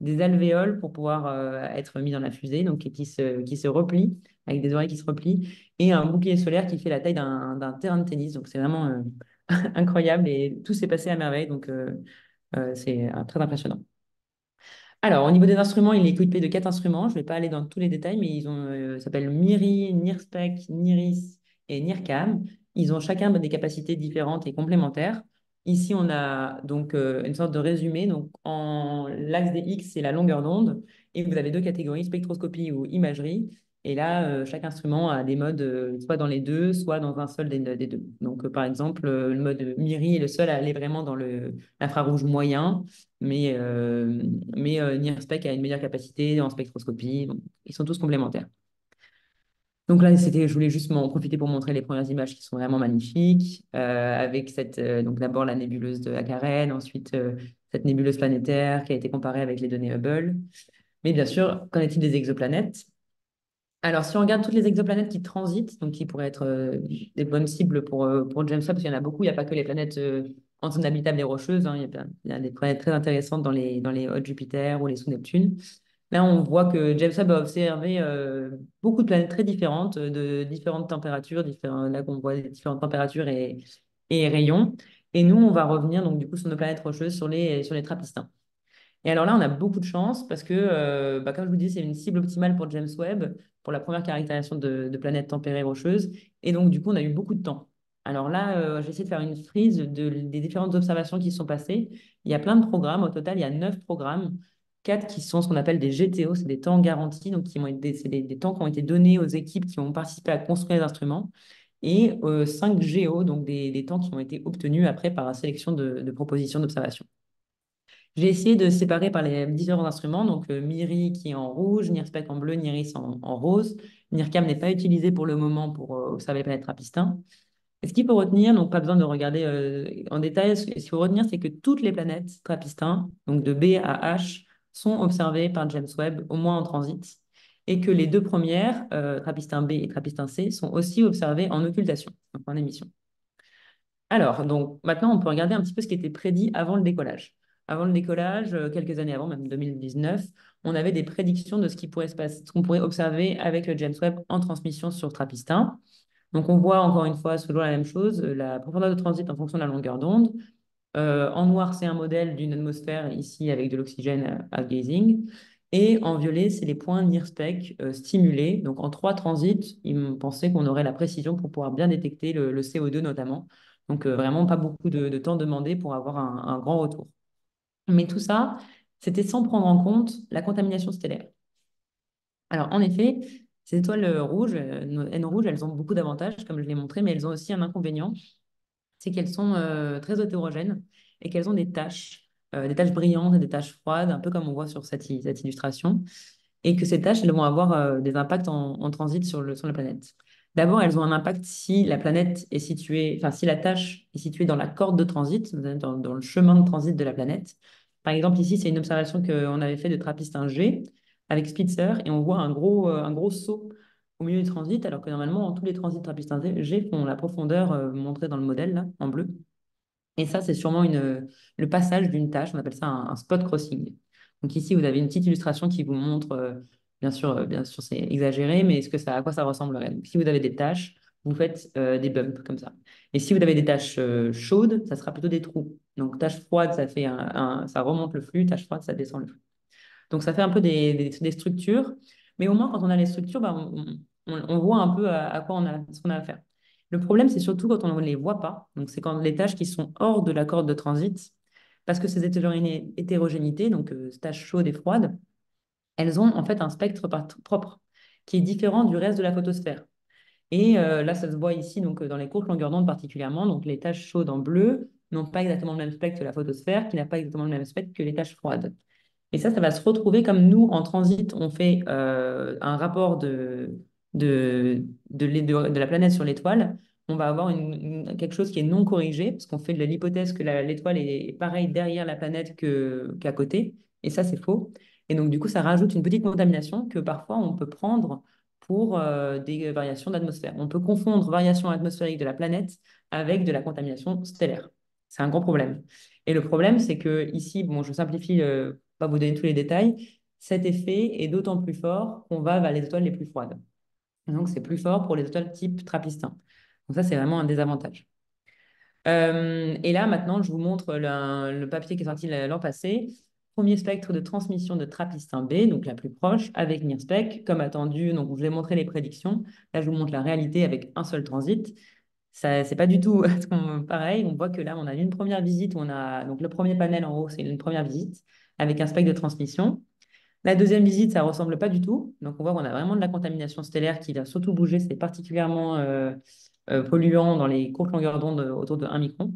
des alvéoles pour pouvoir être mis dans la fusée, donc qui se replie, avec des oreilles qui se replient, et un bouclier solaire qui fait la taille d'un terrain de tennis. Donc c'est vraiment incroyable et tout s'est passé à merveille. Donc, c'est très impressionnant. Alors, au niveau des instruments, il est équipé de 4 instruments. Je ne vais pas aller dans tous les détails, mais ça s'appelle MIRI, NIRSPEC, NIRIS et NIRCam. Ils ont chacun des capacités différentes et complémentaires. Ici, on a donc une sorte de résumé. Donc, en l'axe des X, c'est la longueur d'onde. Et vous avez 2 catégories, spectroscopie ou imagerie. Et là, chaque instrument a des modes soit dans les deux, soit dans un seul des deux. Donc, par exemple, le mode MIRI est le seul à aller vraiment dans l'infrarouge moyen, mais NIRSPEC a une meilleure capacité en spectroscopie. Donc, ils sont tous complémentaires. Donc là, je voulais juste m'en profiter pour montrer les premières images qui sont vraiment magnifiques, avec donc d'abord la nébuleuse de Hakkaren, ensuite cette nébuleuse planétaire qui a été comparée avec les données Hubble. Mais bien sûr, qu'en est-il des exoplanètes? Alors, si on regarde toutes les exoplanètes qui transitent, donc qui pourraient être des bonnes cibles pour James Webb, parce qu'il y en a beaucoup, il n'y a pas que les planètes en zone habitable et rocheuse, hein, il y a des planètes très intéressantes dans les hôtes Jupiter ou les sous-Neptune. Là, on voit que James Webb a observé beaucoup de planètes très différentes, de différentes températures, là qu'on voit des différentes températures et rayons. Et nous, on va revenir donc du coup sur nos planètes rocheuses, sur les Trappistins. Et alors là, on a beaucoup de chance parce que, comme je vous dis, c'est une cible optimale pour James Webb, pour la première caractérisation de planètes tempérées rocheuses. Et donc, du coup, on a eu beaucoup de temps. Alors là, j'ai essayé de faire une frise des différentes observations qui sont passées. Il y a plein de programmes. Au total, il y a 9 programmes. 4 qui sont ce qu'on appelle des GTO, c'est des temps garantis, donc c'est des temps qui ont été donnés aux équipes qui ont participé à construire les instruments. Et 5 GO, donc des temps qui ont été obtenus après par la sélection de propositions d'observation. J'ai essayé de séparer par les différents instruments, donc MIRI qui est en rouge, NIRSPEC en bleu, NIRIS en rose. NIRCam n'est pas utilisé pour le moment pour observer les planètes Trappistins. Et ce qu'il faut retenir, donc pas besoin de regarder en détail, ce qu'il faut retenir, c'est que toutes les planètes Trappistins, donc de B à H, sont observées par James Webb, au moins en transit, et que les 2 premières, Trappistin B et Trappistin C, sont aussi observées en occultation, donc en émission. Alors, donc maintenant, on peut regarder un petit peu ce qui était prédit avant le décollage. Avant le décollage, quelques années avant, même 2019, on avait des prédictions de ce qui pourrait se passer, ce qu'on pourrait observer avec le James Webb en transmission sur Trappistin. Donc, on voit encore une fois toujours la même chose, la profondeur de transit en fonction de la longueur d'onde. En noir, c'est un modèle d'une atmosphère ici avec de l'oxygène à gazing. Et en violet, c'est les points NIRSPEC stimulés. Donc en 3 transits, ils me pensaient qu'on aurait la précision pour pouvoir bien détecter le CO2 notamment. Donc vraiment pas beaucoup de temps demandé pour avoir un grand retour. Mais tout ça, c'était sans prendre en compte la contamination stellaire. Alors en effet, ces étoiles rouges, nos N rouges, elles ont beaucoup d'avantages, comme je l'ai montré, mais elles ont aussi un inconvénient, c'est qu'elles sont très hétérogènes et qu'elles ont des taches brillantes et des taches froides, un peu comme on voit sur cette illustration, et que ces taches, elles vont avoir des impacts en transit sur la planète. D'abord, elles ont un impact si la planète est située, enfin, si la tache est située dans la corde de transit, dans le chemin de transit de la planète. Par exemple, ici, c'est une observation qu'on avait fait de Trappistin G avec Spitzer, et on voit un gros saut au milieu du transit, alors que normalement, tous les transits Trappistin G font la profondeur montrée dans le modèle, là, en bleu. Et ça, c'est sûrement le passage d'une tâche, on appelle ça un spot crossing. Donc ici, vous avez une petite illustration qui vous montre, bien sûr, c'est exagéré, mais à quoi ça ressemblerait. Donc, si vous avez des tâches, vous faites des bumps comme ça. Et si vous avez des tâches chaudes, ça sera plutôt des trous. Donc tâche froide, ça remonte le flux, tâche froide, ça descend le flux. Donc ça fait un peu des structures, mais au moins quand on a les structures, bah, on voit un peu à quoi ce qu'on a à faire. Le problème, c'est surtout quand on ne les voit pas. Donc c'est quand les tâches qui sont hors de la corde de transit, parce que ces hétérogénéités, donc tâches chaudes et froides, elles ont en fait un spectre propre qui est différent du reste de la photosphère. Et là, ça se voit ici, donc dans les courtes longueurs d'onde particulièrement. Donc les taches chaudes en bleu n'ont pas exactement le même spectre que la photosphère, qui n'a pas exactement le même spectre que les taches froides. Et ça va se retrouver comme nous, en transit, on fait un rapport de la planète sur l'étoile. On va avoir quelque chose qui est non corrigé, parce qu'on fait de l'hypothèse que l'étoile est pareille derrière la planète qu'à côté. Et ça, c'est faux. Et donc, du coup, ça rajoute une petite contamination que parfois on peut prendre pour des variations d'atmosphère. On peut confondre variation atmosphérique de la planète avec de la contamination stellaire. C'est un gros problème. Et le problème, c'est que ici, bon, je simplifie, pas vous donner tous les détails, cet effet est d'autant plus fort qu'on va vers les étoiles les plus froides. Et donc, c'est plus fort pour les étoiles type Trappistin. Donc ça, c'est vraiment un désavantage. Et là, maintenant, je vous montre le papier qui est sorti l'an passé. Premier spectre de transmission de Trappistin B, donc la plus proche, avec NIRSPEC, comme attendu. Donc, je vous ai montré les prédictions. Là, je vous montre la réalité avec un seul transit. Ça, c'est pas du tout pareil. On voit que là, on a une première visite où on a donc le premier panel en haut, c'est une première visite avec un spectre de transmission. La deuxième visite, ça ressemble pas du tout. Donc, on voit qu'on a vraiment de la contamination stellaire qui va surtout bouger. C'est particulièrement polluant dans les courtes longueurs d'onde autour de 1 micron.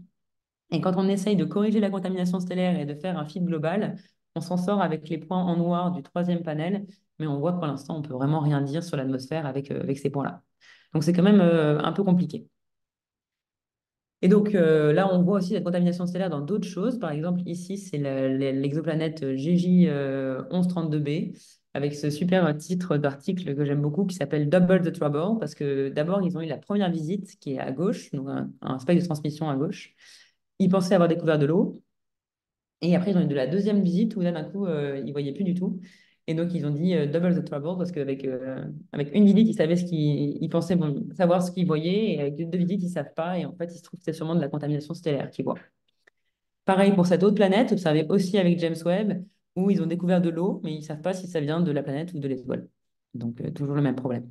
Et quand on essaye de corriger la contamination stellaire et de faire un feed global, on s'en sort avec les points en noir du troisième panel, mais on voit que pour l'instant, on peut vraiment rien dire sur l'atmosphère avec ces points-là. Donc, c'est quand même un peu compliqué. Et donc là, on voit aussi la contamination stellaire dans d'autres choses. Par exemple, ici, c'est l'exoplanète GJ 1132b, avec ce super titre d'article que j'aime beaucoup qui s'appelle Double the Trouble, parce que d'abord, ils ont eu la première visite qui est à gauche, donc un spectre de transmission à gauche. Ils pensaient avoir découvert de l'eau. Et après, ils ont eu de la deuxième visite où là, d'un coup, ils ne voyaient plus du tout. Et donc, ils ont dit double the trouble parce qu'avec avec une visite, ils savaient ils pensaient savoir ce qu'ils voyaient. Et avec deux visites, ils ne savent pas. Et en fait, il se trouve que c'est sûrement de la contamination stellaire qu'ils voient. Pareil pour cette autre planète, observée aussi avec James Webb, où ils ont découvert de l'eau, mais ils ne savent pas si ça vient de la planète ou de l'étoile. Donc, toujours le même problème.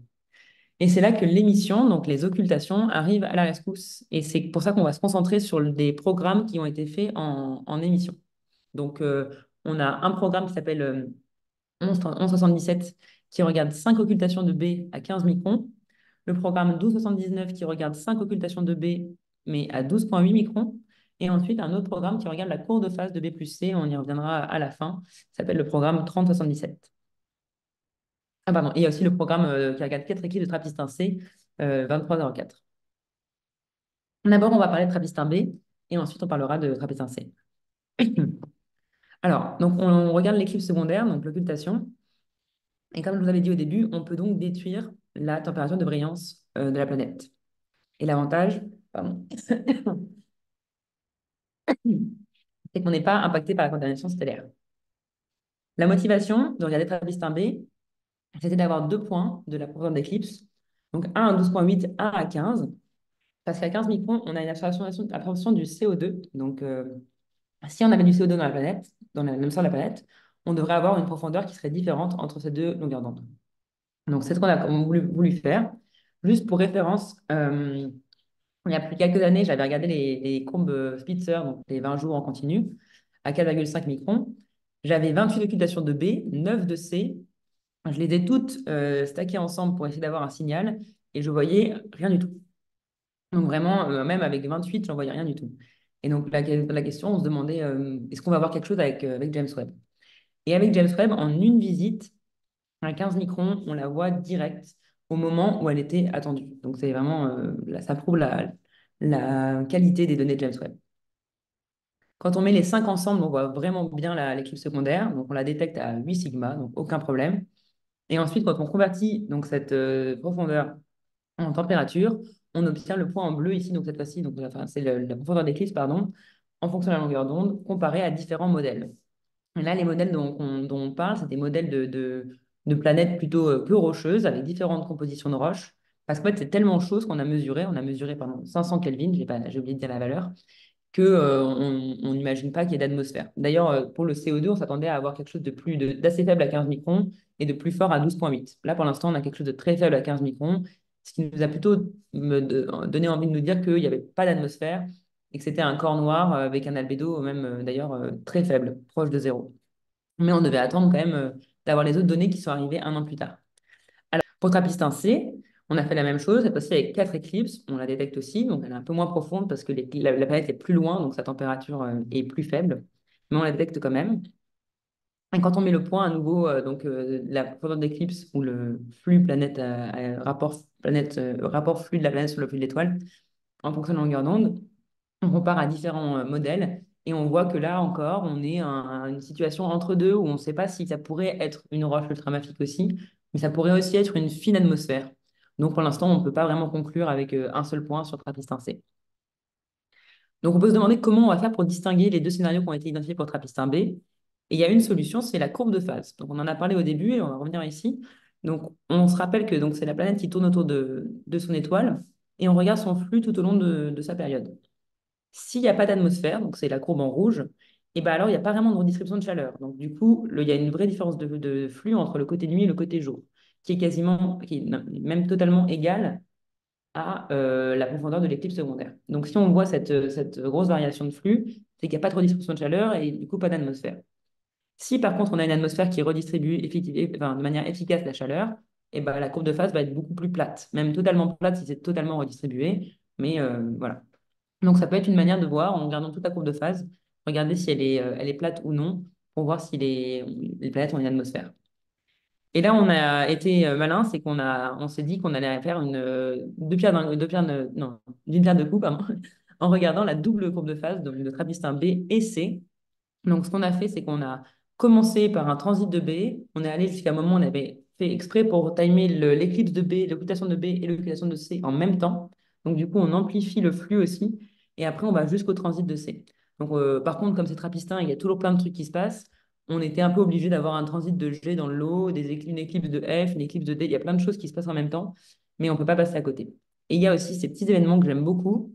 Et c'est là que l'émission, donc les occultations, arrivent à la rescousse. Et c'est pour ça qu'on va se concentrer sur des programmes qui ont été faits en émission. Donc, on a un programme qui s'appelle 1177 qui regarde 5 occultations de B à 15 microns. Le programme 1279 qui regarde 5 occultations de B, mais à 12,8 microns. Et ensuite, un autre programme qui regarde la courbe de phase de B plus C. On y reviendra à la fin. Ça s'appelle le programme 3077. Ah, pardon. Et il y a aussi le programme qui regarde 4 équipes de Trappistin C, 2304. D'abord, on va parler de Trappistin B et ensuite, on parlera de Trappistin C. Alors, donc on regarde l'éclipse secondaire, donc l'occultation. Et comme je vous avais dit au début, on peut donc détruire la température de brillance de la planète. Et l'avantage, pardon, c'est qu'on n'est pas impacté par la contamination stellaire. La motivation de regarder Trappistin B, c'était d'avoir 2 points de la profondeur d'éclipse, donc un à 12,8, un à 15, parce qu'à 15 microns, on a une absorption du CO2. Donc, si on avait du CO2 dans la planète, dans la même sur la planète, on devrait avoir une profondeur qui serait différente entre ces deux longueurs d'onde. Donc, c'est ce qu'on a voulu faire. Juste pour référence, il y a plus quelques années, j'avais regardé les courbes Spitzer, donc les 20 jours en continu, à 4,5 microns. J'avais 28 occultations de B, 9 de C. Je les ai toutes stackées ensemble pour essayer d'avoir un signal et je voyais rien du tout. Donc vraiment, même avec 28, j'en voyais rien du tout. Et donc la question, on se demandait, est-ce qu'on va avoir quelque chose avec James Webb? Et avec James Webb, en une visite, à 15 microns, on la voit direct au moment où elle était attendue. Donc c'est vraiment, ça prouve la qualité des données de James Webb. Quand on met les 5 ensemble, on voit vraiment bien l'éclipse secondaire. Donc on la détecte à 8 sigma, donc aucun problème. Et ensuite, quand on convertit donc, cette profondeur en température, on obtient le point en bleu ici, donc cette fois-ci, donc c'est la profondeur d'éclipse, pardon, en fonction de la longueur d'onde, comparée à différents modèles. Et là, les modèles dont on parle, c'est des modèles de planètes plutôt peu rocheuses, avec différentes compositions de roches. Parce qu'en fait, c'est tellement chaud ce qu'on a mesuré. On a mesuré, pardon, 500 Kelvin, j'ai oublié de dire la valeur, que on n'imagine pas qu'il y ait d'atmosphère. D'ailleurs, pour le CO2, on s'attendait à avoir quelque chose d'assez faible à 15 microns et de plus fort à 12,8. Là, pour l'instant, on a quelque chose de très faible à 15 microns, ce qui nous a plutôt donné envie de nous dire qu'il n'y avait pas d'atmosphère et que c'était un corps noir avec un albédo même d'ailleurs très faible, proche de zéro. Mais on devait attendre quand même d'avoir les autres données qui sont arrivées un an plus tard. Alors, pour Trappistin C, on a fait la même chose, cette fois-ci avec 4 éclipses, on la détecte aussi, donc elle est un peu moins profonde parce que la planète est plus loin, donc sa température est plus faible, mais on la détecte quand même. Et quand on met le point à nouveau, la profondeur d'éclipse ou le flux rapport flux de la planète sur le flux de l'étoile, en fonction de la longueur d'onde, on compare à différents modèles et on voit que là encore, on est une situation entre deux où on ne sait pas si ça pourrait être une roche ultramafique aussi, mais ça pourrait aussi être une fine atmosphère. Donc pour l'instant, on ne peut pas vraiment conclure avec un seul point sur Trappistin C. Donc on peut se demander comment on va faire pour distinguer les deux scénarios qui ont été identifiés pour Trappistin B. Et il y a une solution, c'est la courbe de phase. Donc on en a parlé au début et on va revenir ici. Donc on se rappelle que c'est la planète qui tourne autour de son étoile et on regarde son flux tout au long de sa période. S'il n'y a pas d'atmosphère, donc c'est la courbe en rouge, et ben alors il n'y a pas vraiment de redistribution de chaleur. Donc du coup, il y a une vraie différence de flux entre le côté nuit et le côté jour, qui est même totalement égale à la profondeur de l'éclipse secondaire. Donc si on voit cette grosse variation de flux, c'est qu'il n'y a pas de redistribution de chaleur et du coup pas d'atmosphère. Si par contre on a une atmosphère qui redistribue enfin, de manière efficace la chaleur, et ben, la courbe de phase va être beaucoup plus plate, même totalement plate si c'est totalement redistribué. Mais voilà. Donc ça peut être une manière de voir en regardant toute la courbe de phase, regarder si elle est plate ou non, pour voir si les planètes ont une atmosphère. Et là, on a été malin, c'est on s'est dit qu'on allait faire non, d'une pierre deux coups, pardon, en regardant la double courbe de phase donc de Trappist-1 B et C. Donc, ce qu'on a fait, c'est qu'on a commencé par un transit de B. On est allé jusqu'à un moment où on avait fait exprès pour timer l'éclipse de B, l'occultation de B et l'occultation de C en même temps. Donc, du coup, on amplifie le flux aussi. Et après, on va jusqu'au transit de C. Donc, par contre, comme c'est trapistin, il y a toujours plein de trucs qui se passent. On était un peu obligé d'avoir un transit de G dans le lot, une éclipse de F, une éclipse de D. Il y a plein de choses qui se passent en même temps, mais on ne peut pas passer à côté. Et il y a aussi ces petits événements que j'aime beaucoup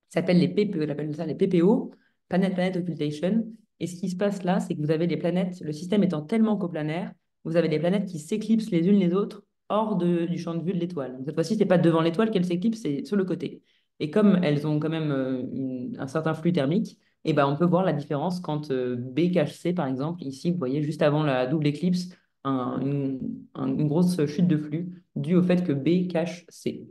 s'appellent les PPO, j'appelle ça les PPO, Planet Occultation. Et ce qui se passe là, c'est que vous avez des planètes, le système étant tellement coplanaire, vous avez des planètes qui s'éclipsent les unes les autres hors du champ de vue de l'étoile. Donc, cette fois-ci, ce n'est pas devant l'étoile qu'elles s'éclipsent, c'est sur le côté. Et comme elles ont quand même un certain flux thermique, eh ben, on peut voir la différence quand B cache C, par exemple. Ici, vous voyez, juste avant la double éclipse, une grosse chute de flux due au fait que B cache C.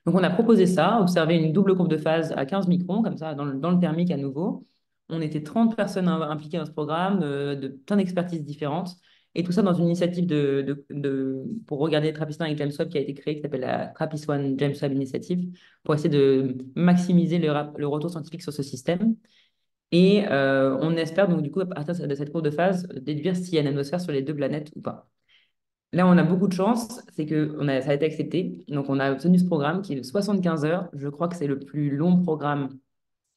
Donc, on a proposé ça, observer une double courbe de phase à 15 microns, comme ça, dans le thermique à nouveau. On était 30 personnes impliquées dans ce programme, de plein d'expertises différentes. Et tout ça dans une initiative pour regarder Trappist-1 avec James Webb qui a été créée, qui s'appelle la TRAPPIST-1 James Webb Initiative, pour essayer de maximiser le retour scientifique sur ce système. Et on espère donc, du coup, à partir de cette courbe de phase, déduire s'il y a une atmosphère sur les deux planètes ou pas. Là, on a beaucoup de chance, c'est que ça a été accepté. Donc, on a obtenu ce programme qui est de 75 heures. Je crois que c'est le plus long programme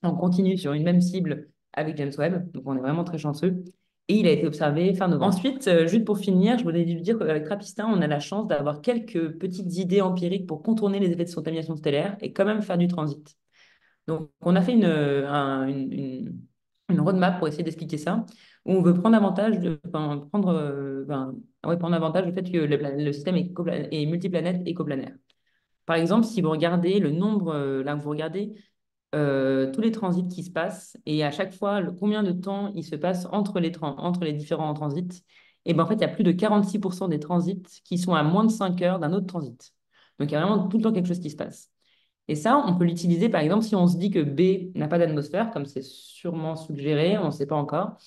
en continu sur une même cible avec James Webb. Donc, on est vraiment très chanceux. Et il a été observé fin novembre. Ensuite, juste pour finir, je voulais dire qu'avec Trappist-1, on a la chance d'avoir quelques petites idées empiriques pour contourner les effets de contamination stellaire et quand même faire du transit. Donc, on a fait une roadmap pour essayer d'expliquer ça, où on veut prendre avantage prendre avantage du fait que le système est multiplanète et coplanaire. Par exemple, si vous regardez le nombre, là où vous regardez tous les transits qui se passent et à chaque fois combien de temps il se passe entre les différents transits, et ben en fait, il y a plus de 46% des transits qui sont à moins de 5 heures d'un autre transit. Donc, il y a vraiment tout le temps quelque chose qui se passe. Et ça, on peut l'utiliser, par exemple, si on se dit que B n'a pas d'atmosphère, comme c'est sûrement suggéré, on ne sait pas encore,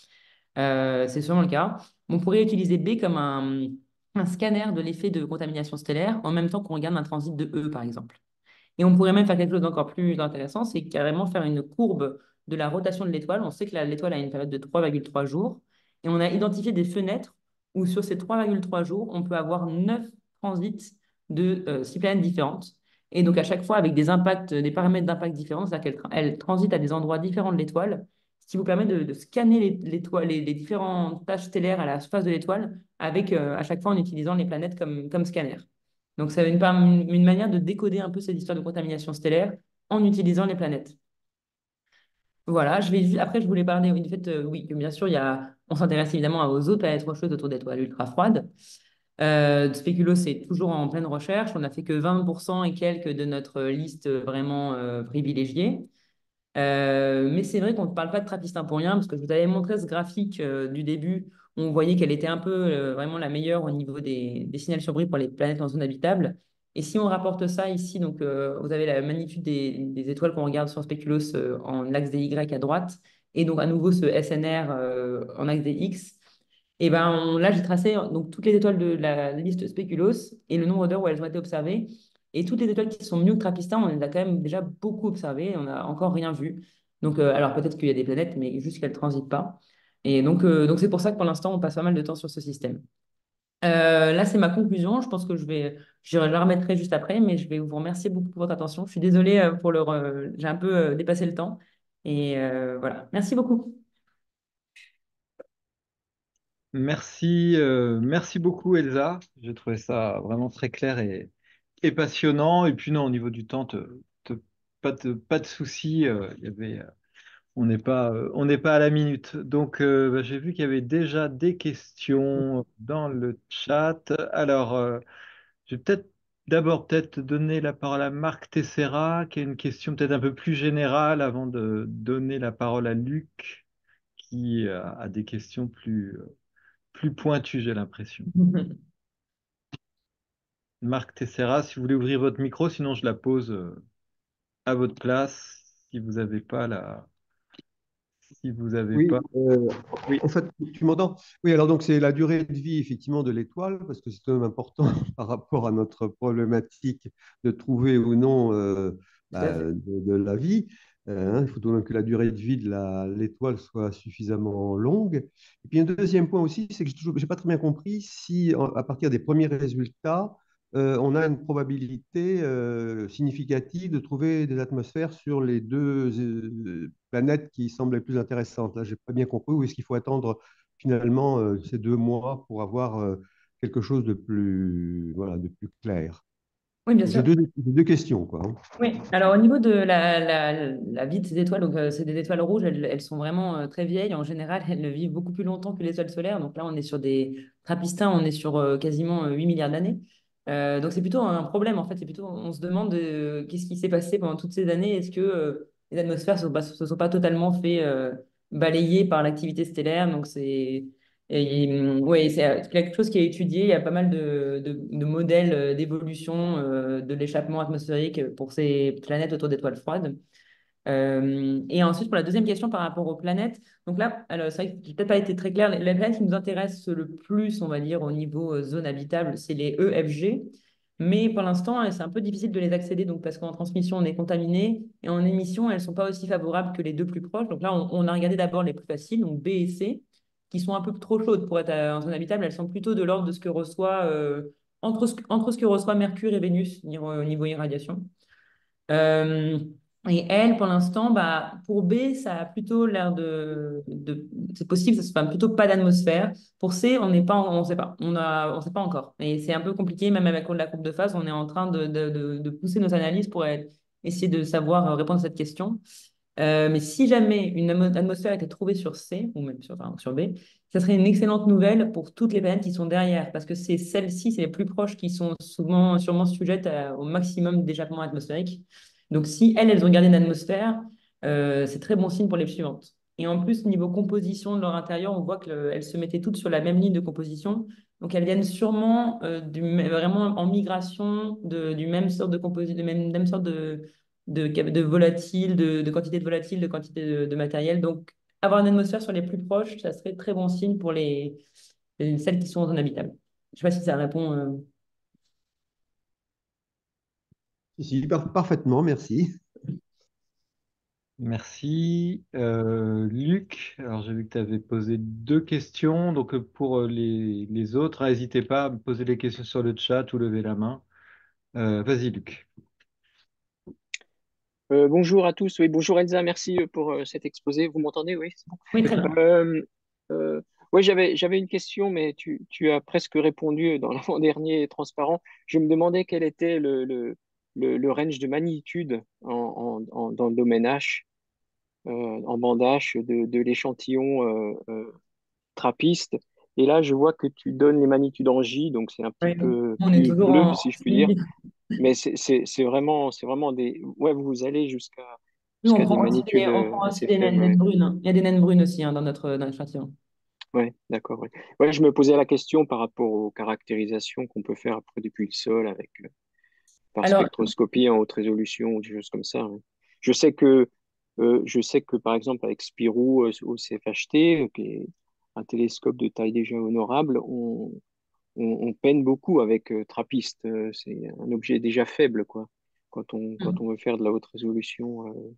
c'est sûrement le cas. On pourrait utiliser B comme un scanner de l'effet de contamination stellaire en même temps qu'on regarde un transit de E, par exemple. Et on pourrait même faire quelque chose d'encore plus intéressant, c'est carrément faire une courbe de la rotation de l'étoile. On sait que l'étoile a une période de 3,3 jours. Et on a identifié des fenêtres où sur ces 3,3 jours, on peut avoir 9 transits de 6 planètes différentes. Et donc à chaque fois avec des impacts, des paramètres d'impact différents, c'est-à-dire qu'elle transite à des endroits différents de l'étoile, ce qui vous permet de scanner les différentes tâches stellaires à la surface de l'étoile avec à chaque fois en utilisant les planètes comme scanner. Donc, c'est une manière de décoder un peu cette histoire de contamination stellaire en utilisant les planètes. Voilà, après, je voulais parler du fait, oui, que bien sûr, on s'intéresse évidemment aux autres planètes rocheuses autour d'étoiles ultra froides. Spéculoos, c'est toujours en pleine recherche. On n'a fait que 20% et quelques de notre liste vraiment privilégiée. Mais c'est vrai qu'on ne parle pas de Trappist pour rien, parce que je vous avais montré ce graphique du début, où on voyait qu'elle était un peu vraiment la meilleure au niveau des signaux sur bruit pour les planètes en zone habitable. Et si on rapporte ça ici, donc vous avez la magnitude des étoiles qu'on regarde sur Spéculoos en axe des Y à droite, et donc à nouveau ce SNR en axe des X. Et ben là, j'ai tracé donc toutes les étoiles de la liste Spéculoos et le nombre d'heures où elles ont été observées. Et toutes les étoiles qui sont mieux que Trappist-1, on les a quand même déjà beaucoup observées, on n'a encore rien vu. Donc, alors peut-être qu'il y a des planètes, mais juste qu'elles ne transitent pas. Et donc c'est pour ça que pour l'instant, on passe pas mal de temps sur ce système. Là, c'est ma conclusion. Je pense que je la remettrai juste après, mais je vais vous remercier beaucoup pour votre attention. Je suis désolée j'ai un peu dépassé le temps. Et voilà. Merci beaucoup. Merci beaucoup Elsa. J'ai trouvé ça vraiment très clair et passionnant. Et puis non, au niveau du temps, pas de souci. On n'est pas à la minute. Donc, bah, j'ai vu qu'il y avait déjà des questions dans le chat. Alors, je vais peut-être donner la parole à Marc Tessera, qui a une question peut-être un peu plus générale avant de donner la parole à Luc, qui a des questions plus pointues, j'ai l'impression. Marc Tessera, si vous voulez ouvrir votre micro, sinon je la pose à votre place si vous n'avez pas si vous avez Oui, pas. Oui. en fait, tu m'entends? Oui, alors donc c'est la durée de vie effectivement de l'étoile, parce que c'est quand même important par rapport à notre problématique de trouver ou non Tout à fait. de la vie. Il faut tout de même que la durée de vie de l'étoile soit suffisamment longue. Et puis un deuxième point aussi, c'est que j'ai pas très bien compris si à partir des premiers résultats, on a une probabilité significative de trouver des atmosphères sur les deux planètes qui semblent les plus intéressantes. Là, j'ai pas bien compris où est-ce qu'il faut attendre finalement ces 2 mois pour avoir quelque chose de plus, voilà, de plus clair. Oui, bien Donc, sûr. j'ai deux questions, quoi, hein. Oui, alors au niveau de la vie de ces étoiles, donc c'est des étoiles rouges, elles sont vraiment très vieilles. En général, elles vivent beaucoup plus longtemps que les étoiles solaires. Donc là, on est sur des Trappistins, on est sur quasiment 8 milliards d'années. Donc c'est plutôt un problème en fait. C'est plutôt, on se demande qu'est-ce qui s'est passé pendant toutes ces années. Est-ce que les atmosphères se sont pas totalement fait balayer par l'activité stellaire? Donc ouais, c'est quelque chose qui est étudié. Il y a pas mal de modèles d'évolution de l'échappement atmosphérique pour ces planètes autour d'étoiles froides. Et ensuite, pour la deuxième question par rapport aux planètes, donc là, alors, c'est vrai que j'ai peut-être pas été très clair. Les planètes qui nous intéressent le plus, on va dire, au niveau zone habitable, c'est les EFG. Mais pour l'instant, c'est un peu difficile de les accéder, donc parce qu'en transmission, on est contaminé, et en émission, elles ne sont pas aussi favorables que les deux plus proches. Donc là, on a regardé d'abord les plus faciles, donc B et C, qui sont un peu trop chaudes pour être en zone habitable. Elles sont plutôt de l'ordre de ce que reçoit, entre ce que reçoit Mercure et Vénus au niveau irradiation. Euh, et elle, pour l'instant, bah, pour B, ça a plutôt l'air c'est possible, ça se fait plutôt pas d'atmosphère. Pour C, on n'est pas, on sait pas, on sait pas encore. Et c'est un peu compliqué, même avec la courbe de phase, on est en train de pousser nos analyses pour essayer de savoir répondre à cette question. Mais si jamais une atmosphère était trouvée sur C, ou même sur B, ça serait une excellente nouvelle pour toutes les planètes qui sont derrière, parce que c'est celles-ci, c'est les plus proches qui sont sûrement sujettes au maximum d'échappement atmosphérique. Donc si elles ont gardé une atmosphère, c'est très bon signe pour les suivantes. Et en plus, niveau composition de leur intérieur, on voit qu'elles se mettaient toutes sur la même ligne de composition. Donc elles viennent sûrement vraiment en migration du même sorte de composition, même sorte de volatiles, de quantité de volatiles, de quantité de matériel. Donc, avoir une atmosphère sur les plus proches, ça serait très bon signe pour celles qui sont en zone habitable. Je ne sais pas si ça répond. Si, parfaitement, merci. Merci. Luc, alors j'ai vu que tu avais posé deux questions. Donc pour les autres, n'hésitez pas à me poser des questions sur le chat ou lever la main. Vas-y, Luc. Bonjour à tous. Oui, bonjour Elsa, merci pour cet exposé. Vous m'entendez? Oui, c'est bon. Oui, très bien. Oui, j'avais une question, mais tu as presque répondu dans l'avant-dernier transparent. Je me demandais quel était le range de magnitude dans le domaine H, en bande H, de l'échantillon trappiste. Et là, je vois que tu donnes les magnitudes en J, donc c'est un petit Oui, peu on est plus toujours bleu, en si je puis dire. suivi. Mais c'est vraiment des. Ouais, vous allez Nous, jusqu'à des magnitudes on prend aussi assez des faibles. naines Ouais, brunes, hein. Il y a des naines brunes aussi, hein, dans l'échantillon. ouais, d'accord. Ouais. Ouais, je me posais la question par rapport aux caractérisations qu'on peut faire après depuis le sol avec par Alors, spectroscopie en haute résolution ou des choses comme ça. Ouais. Je sais que par exemple avec Spirou au CFHT, qui est un télescope de taille déjà honorable, on peine beaucoup avec Trappist. C'est un objet déjà faible, quoi, quand on veut faire de la haute résolution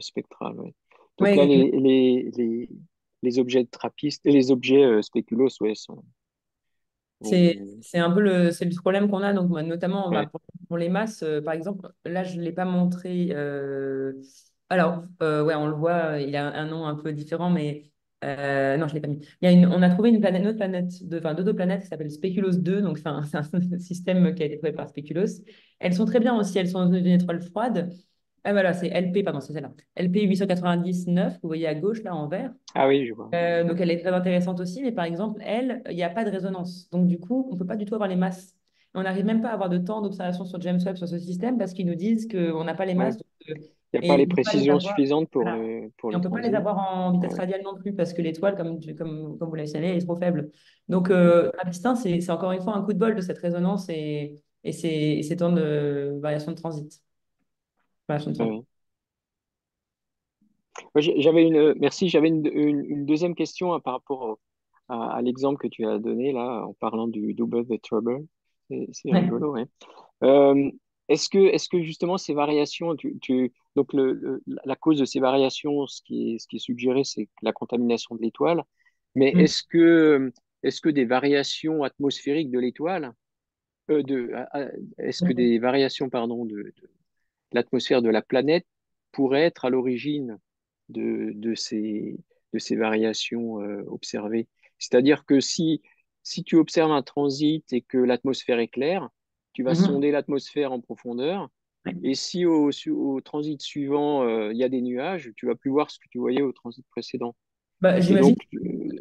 spectrale. Ouais. ouais, Donc là, exactement. les objets de Trappist, les objets spéculos, ouais, on- C'est un peu c'est le problème qu'on a, donc moi, notamment bah, ouais, pour les masses, par exemple, là je ne l'ai pas montré. Alors, ouais, on le voit, il a un nom un peu différent, mais non, je ne l'ai pas mis. On a trouvé une autre planète, enfin d'autres planètes qui s'appelle Speculos 2, donc c'est un système qui a été trouvé par Speculos. Elles sont très bien aussi, elles sont dans une étoile froide. Ah voilà, c'est LP, pardon, c'est celle-là. LP 899, vous voyez à gauche, là, en vert. Ah oui, je vois. Donc elle est très intéressante aussi, mais par exemple, elle, il n'y a pas de résonance. Donc du coup, on ne peut pas du tout avoir les masses. On n'arrive même pas à avoir de temps d'observation sur James Webb sur ce système parce qu'ils nous disent qu'on n'a pas les Ouais. masses. Il n'y a pas Et les on peut pas les précisions avoir. suffisantes Voilà. pour Et on le ne peut pas les transit. avoir en vitesse Ouais. radiale non plus parce que l'étoile, comme vous l'avez signalé, elle est trop faible. Donc Trappist-1, c'est encore une fois un coup de bol de cette résonance et ces temps de variation de transit. Variation de Ouais, temps. ouais. Moi, merci, j'avais une deuxième question par rapport à l'exemple que tu as donné là en parlant du double the trouble. C'est Ouais. rigolo, ouais. Euh, est-ce que justement ces variations, donc la cause de ces variations, ce qui est suggéré, c'est la contamination de l'étoile. Mais Mm. est-ce que des variations atmosphériques de l'étoile, est-ce que des variations, pardon, de l'atmosphère de la planète pourraient être à l'origine de ces variations observées? C'est-à-dire que si tu observes un transit et que l'atmosphère est claire, tu vas Mhm. sonder l'atmosphère en profondeur. Et si au transit suivant, il y a des nuages, tu vas plus voir ce que tu voyais au transit précédent. Bah, Et j'imagine, donc,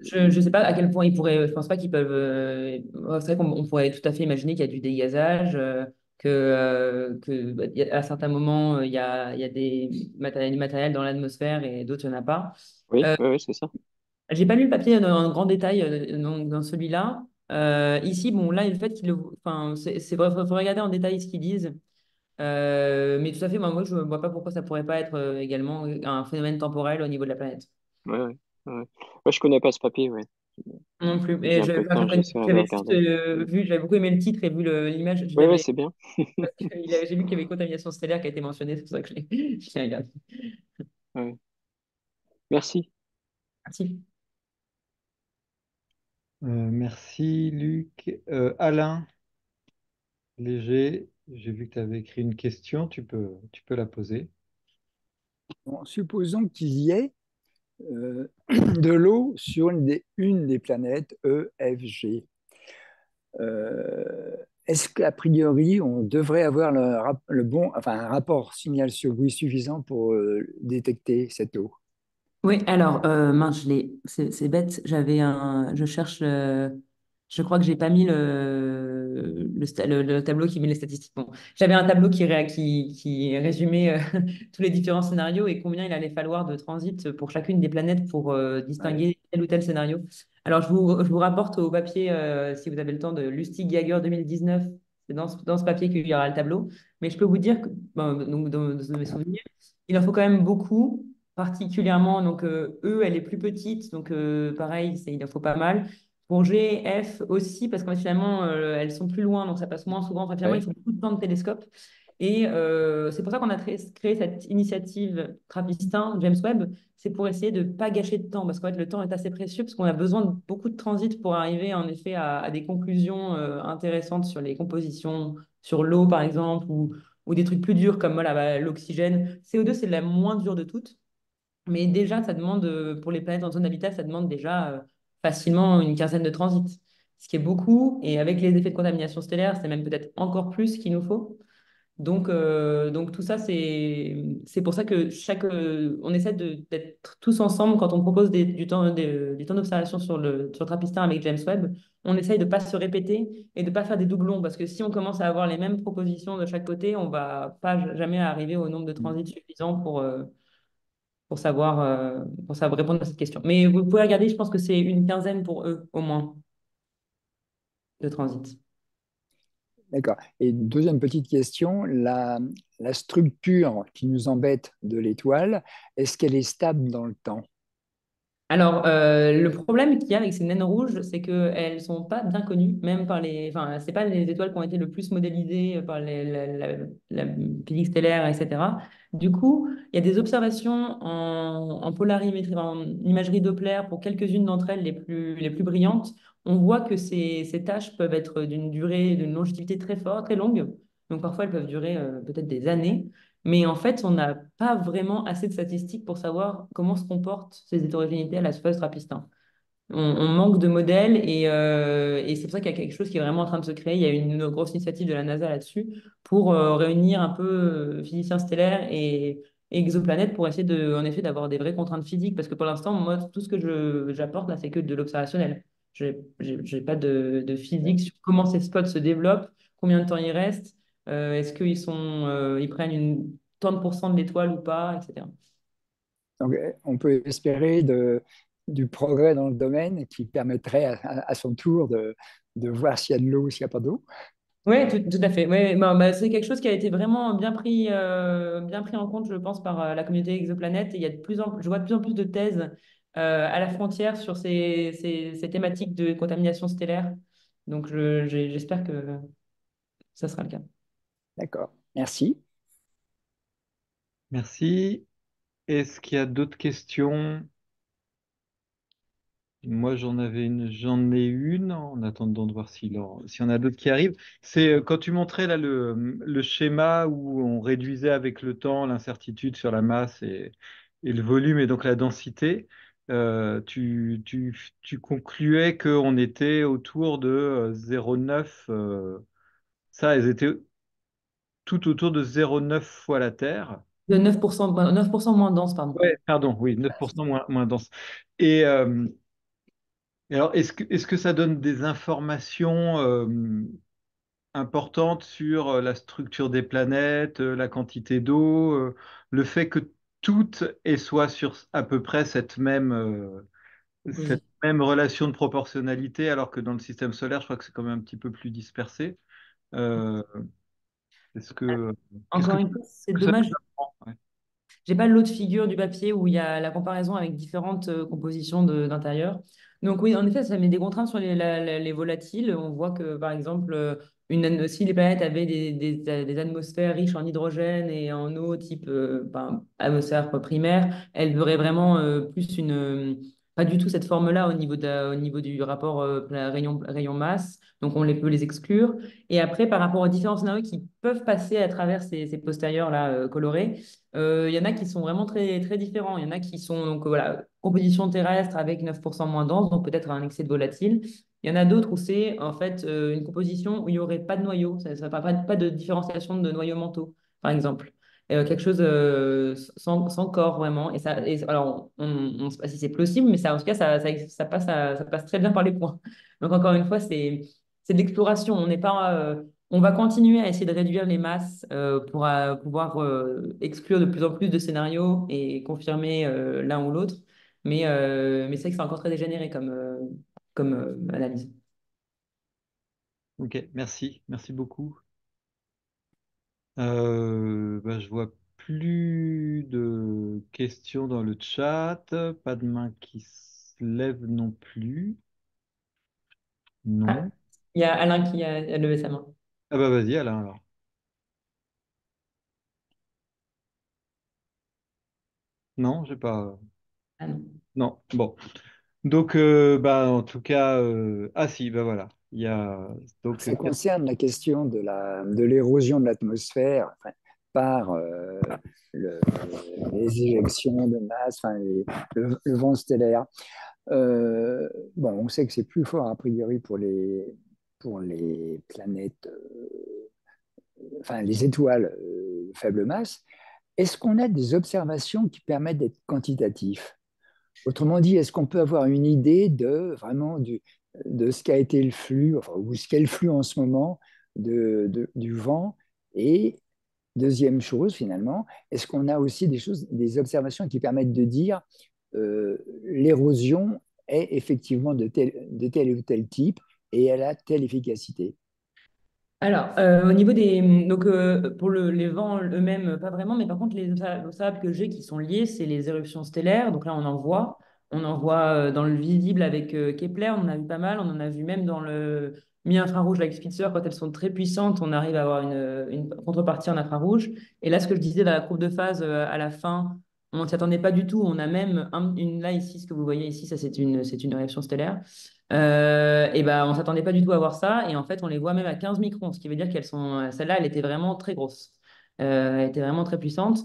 je ne sais pas à quel point ils pourraient, je pense pas qu'ils peuvent. C'est vrai qu'on pourrait tout à fait imaginer qu'il y a du dégazage, bah, à certains moments, il y a du matériel dans l'atmosphère et d'autres, il n'y en a pas. oui, Euh, oui, oui, c'est ça. j'ai pas lu le papier dans un grand détail dans celui-là. Ici, bon, là, le fait qu'ils le. Enfin, c'est vrai, il faut regarder en détail ce qu'ils disent. Mais tout à fait, moi, je ne vois pas pourquoi ça pourrait pas être également un phénomène temporel au niveau de la planète. Ouais, ouais, ouais. Moi, je connais pas ce papier, ouais. Non plus. J'ai Et un peu de enfin, temps, j'essaierai de j'avais juste regarder. vu, j'avais beaucoup aimé le titre et vu l'image, je Oui, oui, l'avais c'est bien. parce que j'ai vu qu'il y avait contamination stellaire qui a été mentionnée, c'est pour ça que je l'ai regardé. Ouais. Merci. Merci. Merci Luc. Alain Léger, j'ai vu que tu avais écrit une question, tu peux la poser. Bon, supposons qu'il y ait de l'eau sur une des planètes E, F, G. Est-ce qu'a priori, on devrait avoir le bon, enfin, un rapport signal sur bruit suffisant pour détecter cette eau? Oui, alors, mince, c'est bête, je cherche je crois que j'ai pas mis le tableau qui met les statistiques. Bon, j'avais un tableau qui résumait tous les différents scénarios et combien il allait falloir de transit pour chacune des planètes pour Ouais. distinguer tel ou tel scénario. Alors, je vous rapporte au papier, si vous avez le temps, de Lustig-Jaeger 2019. C'est dans ce papier qu'il y aura le tableau. Mais je peux vous dire que, bon, donc, dans mes souvenirs, il en faut quand même beaucoup particulièrement. Donc, E, elle est plus petite. Donc, pareil, il en faut pas mal. Pour G, F aussi, parce que finalement, elles sont plus loin, donc ça passe moins souvent. Enfin, finalement, il Ouais. faut beaucoup de temps de télescope. Et c'est pour ça qu'on a créé cette initiative Trappistin, James Webb. C'est pour essayer de ne pas gâcher de temps, parce qu'en fait, le temps est assez précieux, parce qu'on a besoin de beaucoup de transit pour arriver, en effet, à des conclusions intéressantes sur les compositions, sur l'eau, par exemple, ou des trucs plus durs comme voilà, bah, l'oxygène. CO2, c'est la moins dure de toutes. Mais déjà, ça demande, pour les planètes en zone habitable, ça demande déjà facilement une quinzaine de transits, ce qui est beaucoup. Et avec les effets de contamination stellaire, c'est même peut-être encore plus qu'il nous faut. Donc tout ça, c'est pour ça que on essaie d'être tous ensemble quand on propose du temps d'observation sur Trappistin avec James Webb. On essaye de ne pas se répéter et de ne pas faire des doublons parce que si on commence à avoir les mêmes propositions de chaque côté, on va pas jamais arriver au nombre de transits suffisant pour savoir répondre à cette question. Mais vous pouvez regarder, je pense que c'est une quinzaine pour eux au moins de transit. D'accord. Et deuxième petite question, la structure qui nous embête de l'étoile, est-ce qu'elle est stable dans le temps? Alors, le problème qu'il y a avec ces naines rouges, c'est qu'elles ne sont pas bien connues, même par les. Enfin, c'est pas les étoiles qui ont été le plus modélisées par la physique stellaire, etc. Du coup, il y a des observations en polarimétrie, en imagerie Doppler pour quelques-unes d'entre elles les plus brillantes. On voit que ces tâches peuvent être d'une durée, d'une longévité très forte, très longue. Donc, parfois, elles peuvent durer peut-être des années. Mais en fait, on n'a pas vraiment assez de statistiques pour savoir comment se comportent ces hétérogénéités à la surface Trappistin. On manque de modèles et c'est pour ça qu'il y a quelque chose qui est vraiment en train de se créer. Il y a une grosse initiative de la NASA là-dessus pour réunir un peu physiciens stellaires et exoplanètes pour essayer en effet d'avoir des vraies contraintes physiques. Parce que pour l'instant, moi, tout ce que j'apporte là, c'est que de l'observationnel. J'ai pas de physique sur comment ces spots se développent, combien de temps ils restent, est-ce ils prennent tant de pourcents de l'étoile ou pas, etc. Donc, on peut espérer du progrès dans le domaine qui permettrait à son tour de voir s'il y a de l'eau ou s'il n'y a pas d'eau. Oui, tout à fait. Ouais, c'est quelque chose qui a été vraiment bien pris en compte, je pense, par la communauté exoplanète. Et il y a je vois de plus en plus de thèses à la frontière sur ces thématiques de contamination stellaire. Donc, j'espère que ça sera le cas. D'accord. Merci. Merci. Est-ce qu'il y a d'autres questions? Moi, j'en ai une en attendant de voir s'il y en a d'autres qui arrivent. C'est quand tu montrais là le schéma où on réduisait avec le temps l'incertitude sur la masse et le volume et donc la densité. Tu concluais qu'on était autour de 0,9. Ça, elles étaient tout autour de 0,9 fois la Terre. De 9% moins dense, pardon. Ouais, pardon, oui, 9% moins dense. Et, alors, est-ce que ça donne des informations importantes sur la structure des planètes, la quantité d'eau, le fait que toutes soient sur à peu près cette Oui. même relation de proportionnalité, alors que dans le système solaire, je crois que c'est quand même un petit peu plus dispersé. Euh, qu'est-ce Encore une fois, c'est que ça dommage. nous apprend? Ouais. J'ai pas l'autre figure du papier où il y a la comparaison avec différentes compositions d'intérieur. Donc oui, en effet, ça met des contraintes sur les volatiles. On voit que, par exemple, si les planètes avaient des atmosphères riches en hydrogène et en eau type atmosphère primaire, elles auraient vraiment pas du tout cette forme-là au niveau du rapport rayon-masse. Donc on peut les exclure. Et après, par rapport aux différents scénarios qui peuvent passer à travers ces postérieurs-là colorés, il y en a qui sont vraiment très, très différents. Il y en a qui sont, donc voilà, composition terrestre avec 9% moins dense, donc peut-être un excès de volatile. Il y en a d'autres où c'est en fait une composition où il n'y aurait pas de noyau, ça ne pas de différenciation de noyaux mentaux, par exemple. Quelque chose sans corps vraiment. Alors, on ne sait pas si c'est plausible, mais ça, en tout cas, ça passe très bien par les points. Donc, encore une fois, c'est de l'exploration. On n'est pas, on va continuer à essayer de réduire les masses pour pouvoir exclure de plus en plus de scénarios et confirmer l'un ou l'autre. Mais c'est vrai que c'est encore très dégénéré comme analyse. Ok, merci beaucoup. Je vois plus de questions dans le chat, pas de main qui se lève non plus. Ah, Non. il y a Alain qui a levé sa main. Ah bah vas-y Alain alors. Non, j'ai pas. Ah non. Non, bon. Donc en tout cas, ah si, bah voilà. Il y a donc Ça concerne la question de l'érosion de l'atmosphère enfin, par le- les éjections de masse, enfin, le vent stellaire. Bon, on sait que c'est plus fort a priori pour les planètes, enfin les étoiles de faible masse. Est-ce qu'on a des observations qui permettent d'être quantitatifs? Autrement dit, est-ce qu'on peut avoir une idée de ce qu'a été le flux, enfin, ou ce qu'est le flux en ce moment du vent? Et deuxième chose, finalement, est-ce qu'on a aussi des observations qui permettent de dire l'érosion est effectivement de tel ou tel type et elle a telle efficacité? Alors, au niveau donc, pour les vents eux-mêmes, pas vraiment, mais par contre, les observables que j'ai qui sont liés, c'est les éruptions stellaires. Donc là, on en voit. On en voit dans le visible avec Kepler, on en a vu pas mal. On en a vu même dans le mi-infrarouge avec Spitzer. Quand elles sont très puissantes, on arrive à avoir une contrepartie en infrarouge. Et là, ce que je disais dans la courbe de phase à la fin, on ne s'y attendait pas du tout. On a même là, ici, ce que vous voyez ici, ça, c'est une éruption stellaire. Et ben, on ne s'attendait pas du tout à voir ça. Et en fait, on les voit même à 15 microns, ce qui veut dire celle-là, elle était vraiment très grosse. Elle était vraiment très puissante.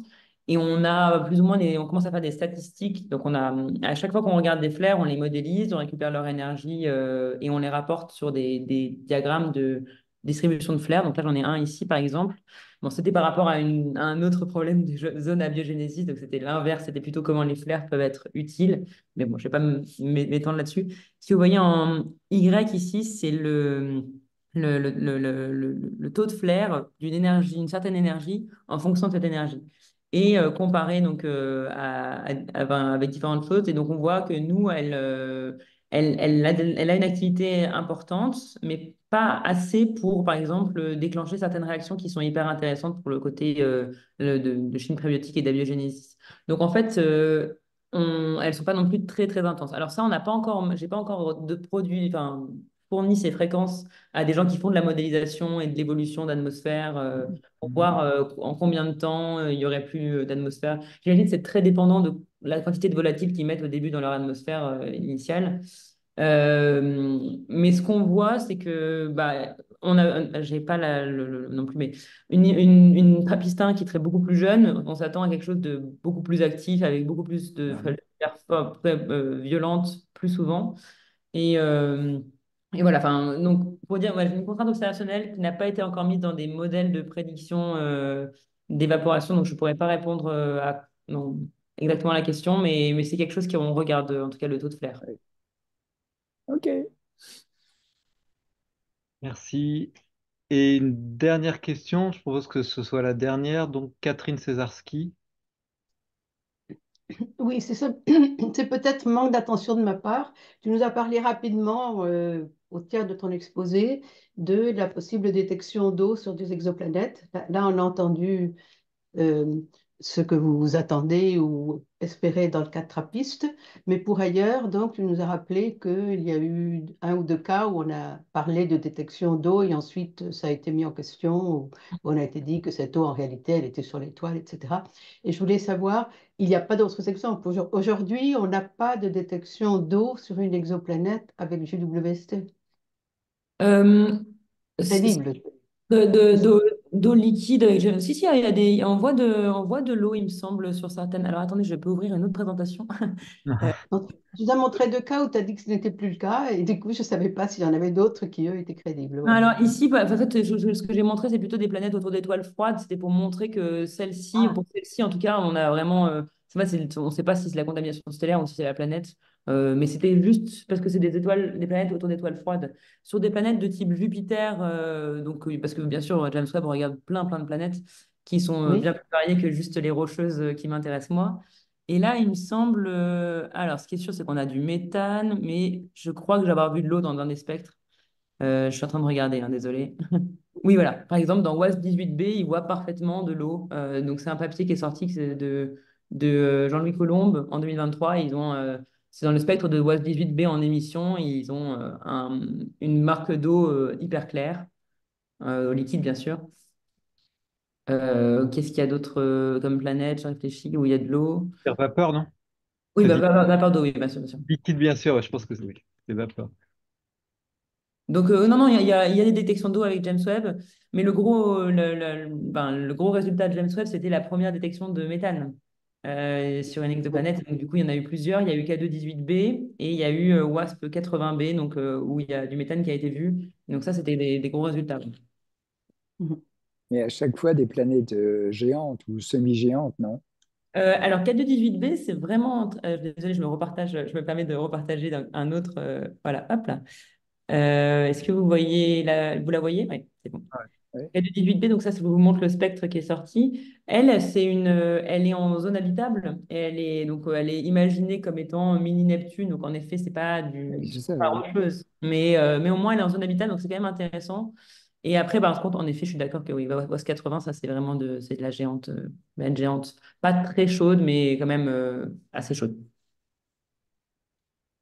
Et on a plus ou moins on commence à faire des statistiques. Donc, à chaque fois qu'on regarde des flares, on les modélise, on récupère leur énergie et on les rapporte sur des diagrammes de distribution de flares. Donc là, j'en ai un ici, par exemple. Bon, c'était par rapport à un autre problème de zone abiogénésis. Donc, c'était l'inverse. C'était plutôt comment les flares peuvent être utiles. Mais bon, je ne vais pas m'étendre là-dessus. Si vous voyez en Y ici, c'est le taux de flare d'une énergie, une certaine énergie en fonction de cette énergie et comparé donc, avec différentes choses. Et donc, on voit que nous, elle a une activité importante, mais pas assez pour, par exemple, déclencher certaines réactions qui sont hyper intéressantes pour le côté de chimie prébiotique et d'abiogénésis. Donc, en fait, elles ne sont pas non plus très, très intenses. Alors ça, on n'a pas encore, j'ai pas encore de produits, enfin, fourni ces fréquences à des gens qui font de la modélisation et de l'évolution d'atmosphère pour voir en combien de temps il y aurait plus d'atmosphère. J'imagine que c'est très dépendant de la quantité de volatiles qu'ils mettent au début dans leur atmosphère initiale. Mais ce qu'on voit, c'est que bah, j'ai pas non plus, mais une trapistin qui serait beaucoup plus jeune, on s'attend à quelque chose de beaucoup plus actif, avec beaucoup plus de violente plus souvent. Et, euh, et voilà, enfin, donc pour dire, ouais, j'ai une contrainte observationnelle qui n'a pas été encore mise dans des modèles de prédiction d'évaporation, donc je ne pourrais pas répondre non, exactement à la question, mais c'est quelque chose qu'on regarde, en tout cas le taux de flair. Ok. Merci. Et une dernière question, je propose que ce soit la dernière, donc Catherine Césarski. Oui, c'est ça. C'est peut-être manque d'attention de ma part. Tu nous as parlé rapidement, au tiers de ton exposé, de la possible détection d'eau sur des exoplanètes. Là, on a entendu euh, ce que vous attendez ou espérez dans le cas de TRAPPIST. Mais pour ailleurs, donc, tu nous as rappelé qu'il y a eu un ou deux cas où on a parlé de détection d'eau et ensuite ça a été mis en question, où on a été dit que cette eau, en réalité, elle était sur l'étoile, etc. Et je voulais savoir, il n'y a pas d'autres exemples. Aujourd'hui, on n'a pas de détection d'eau sur une exoplanète avec JWST. Euh, c- Crédible. d'eau liquide. Si, si, il y a on voit de l'eau, il me semble, sur certaines. Alors attendez, je peux ouvrir une autre présentation. Donc, tu nous as montré deux cas où tu as dit que ce n'était plus le cas, et du coup, je ne savais pas s'il y en avait d'autres qui, eux, étaient crédibles. Non, Voilà. alors ici, bah, en fait, ce que j'ai montré, c'est plutôt des planètes autour d'étoiles froides. C'était pour montrer que celle-ci, Ah, pour celle-ci, en tout cas, on a vraiment. On ne sait pas si c'est la contamination stellaire ou si c'est la planète. Mais c'était juste parce que c'est des étoiles, des planètes autour d'étoiles froides. Sur des planètes de type Jupiter, donc, oui, parce que bien sûr, James Webb, on regarde plein de planètes qui sont bien oui. plus variées que juste les rocheuses qui m'intéressent moi. Et là, il me semble. Alors, ce qui est sûr, c'est qu'on a du méthane, mais je crois que j'ai avoir vu de l'eau dans un des spectres. Je suis en train de regarder, hein, désolé. Oui, voilà. Par exemple, dans WASP 18b, il voit parfaitement de l'eau. Donc, c'est un papier qui est sorti que c'est de Jean-Louis Colombe en 2023. C'est dans le spectre de WASP 18b en émission. Ils ont une marque d'eau hyper claire, au liquide, bien sûr. Qu'est-ce qu'il y a d'autre comme planète? Je réfléchis, où il y a de l'eau. Faire vapeur, non? Oui, C'est bah, vapeur d'eau, oui, bien sûr, bien sûr. liquide, bien sûr, ouais, je pense que c'est oui, c'est vapeur. Donc, non, il y a des détections d'eau avec James Webb, mais le gros résultat de James Webb, c'était la première détection de méthane sur une exoplanète. Donc, du coup, il y en a eu plusieurs. Il y a eu K2-18b et il y a eu WASP 80b, donc, où il y a du méthane qui a été vu. Donc, ça, c'était des gros résultats. Mhm. Mais à chaque fois des planètes géantes ou semi-géantes, non? Alors, K2-18b, c'est vraiment. Désolé, je me permets de repartager un autre. Voilà, hop là. Est-ce que vous voyez vous la voyez? Oui, c'est bon. Ouais. Et du 18b, donc ça vous montre le spectre qui est sorti. Elle est en zone habitable et elle est imaginée comme étant mini Neptune. Donc en effet, Ouais, c'est ça, pas ouais. rocheuse, mais au moins elle est en zone habitable, donc c'est quand même intéressant. Et après, par contre, en effet, je suis d'accord que oui, WASP 80, ça c'est vraiment c'est de la géante, une géante, pas très chaude, mais quand même assez chaude.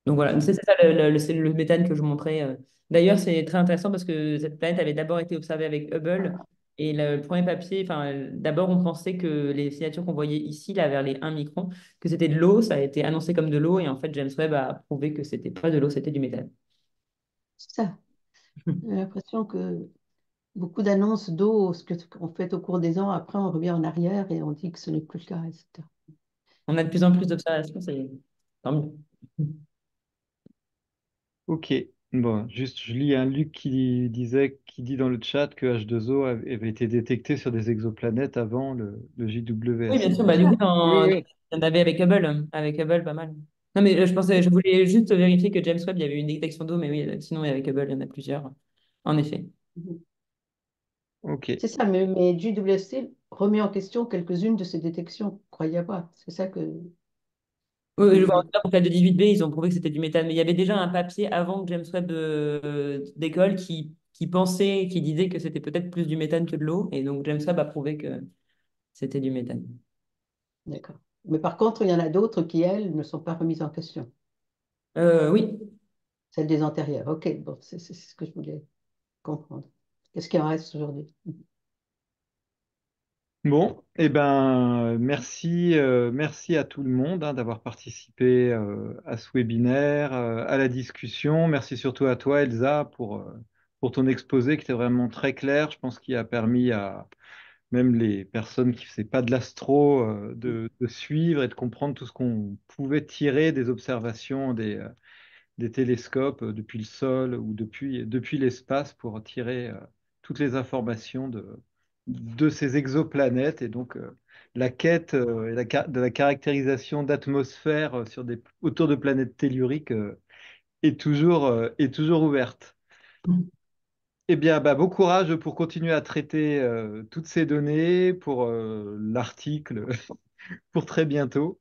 Donc voilà, c'est ça c'est le méthane que je montrais. D'ailleurs, c'est très intéressant parce que cette planète avait d'abord été observée avec Hubble. Et le premier papier, enfin, d'abord, on pensait que les signatures qu'on voyait ici, là, vers les 1 micron, que c'était de l'eau. Ça a été annoncé comme de l'eau. Et en fait, James Webb a prouvé que c'était pas de l'eau, c'était du méthane. C'est ça. J'ai l'impression que beaucoup d'annonces d'eau, ce qu'on fait au cours des ans, après on revient en arrière et on dit que ce n'est plus le cas, etc. On a de plus en plus d'observations, c'est tant mieux. Ok. Bon, juste, je lis un Luc qui dit dans le chat que H2O avait été détecté sur des exoplanètes avant le Oui, bien JWST. sûr. Bah, du coup, Oui, il oui. y en avait avec Hubble, pas mal. Non, mais je voulais juste vérifier que James Webb, il y avait une détection d'eau, mais oui, sinon, avec Hubble, il y en a plusieurs, en effet. Mhm. Ok. C'est ça, mais JWST remet en question quelques-unes de ces détections, croyez pas. C'est ça que Oui, vous je vois, en voulez. tout cas, pour le cas de 18B, ils ont prouvé que c'était du méthane. Mais il y avait déjà un papier avant que James Webb décolle qui pensait, qui disait que c'était peut-être plus du méthane que de l'eau. Et donc, James Webb a prouvé que c'était du méthane. D'accord. Mais par contre, il y en a d'autres qui, elles, ne sont pas remises en question. Oui. Celles des antérieures. OK, bon, c'est ce que je voulais comprendre. Qu'est-ce qui en reste aujourd'hui? Bon, eh ben, merci à tout le monde hein, d'avoir participé à ce webinaire, à la discussion. Merci surtout à toi, Elsa, pour ton exposé qui était vraiment très clair. Je pense qu'il a permis à même les personnes qui ne faisaient pas de l'astro de suivre et de comprendre tout ce qu'on pouvait tirer des observations des télescopes depuis le sol ou depuis l'espace pour tirer toutes les informations de ces exoplanètes et donc la quête de la caractérisation d'atmosphère autour de planètes telluriques est toujours ouverte. Eh bien, bah, bon courage pour continuer à traiter toutes ces données pour l'article pour très bientôt.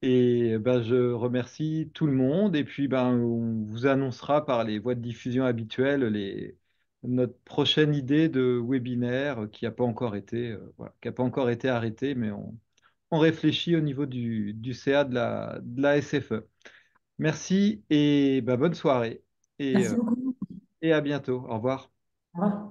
Et ben, je remercie tout le monde. Et puis, ben, on vous annoncera par les voies de diffusion habituelles notre prochaine idée de webinaire qui n'a pas encore été, voilà, qui a pas encore été arrêtée, mais on réfléchit au niveau du CA de la SFE. Merci et ben, bonne soirée et, Merci beaucoup. et à bientôt. Au revoir. Au revoir.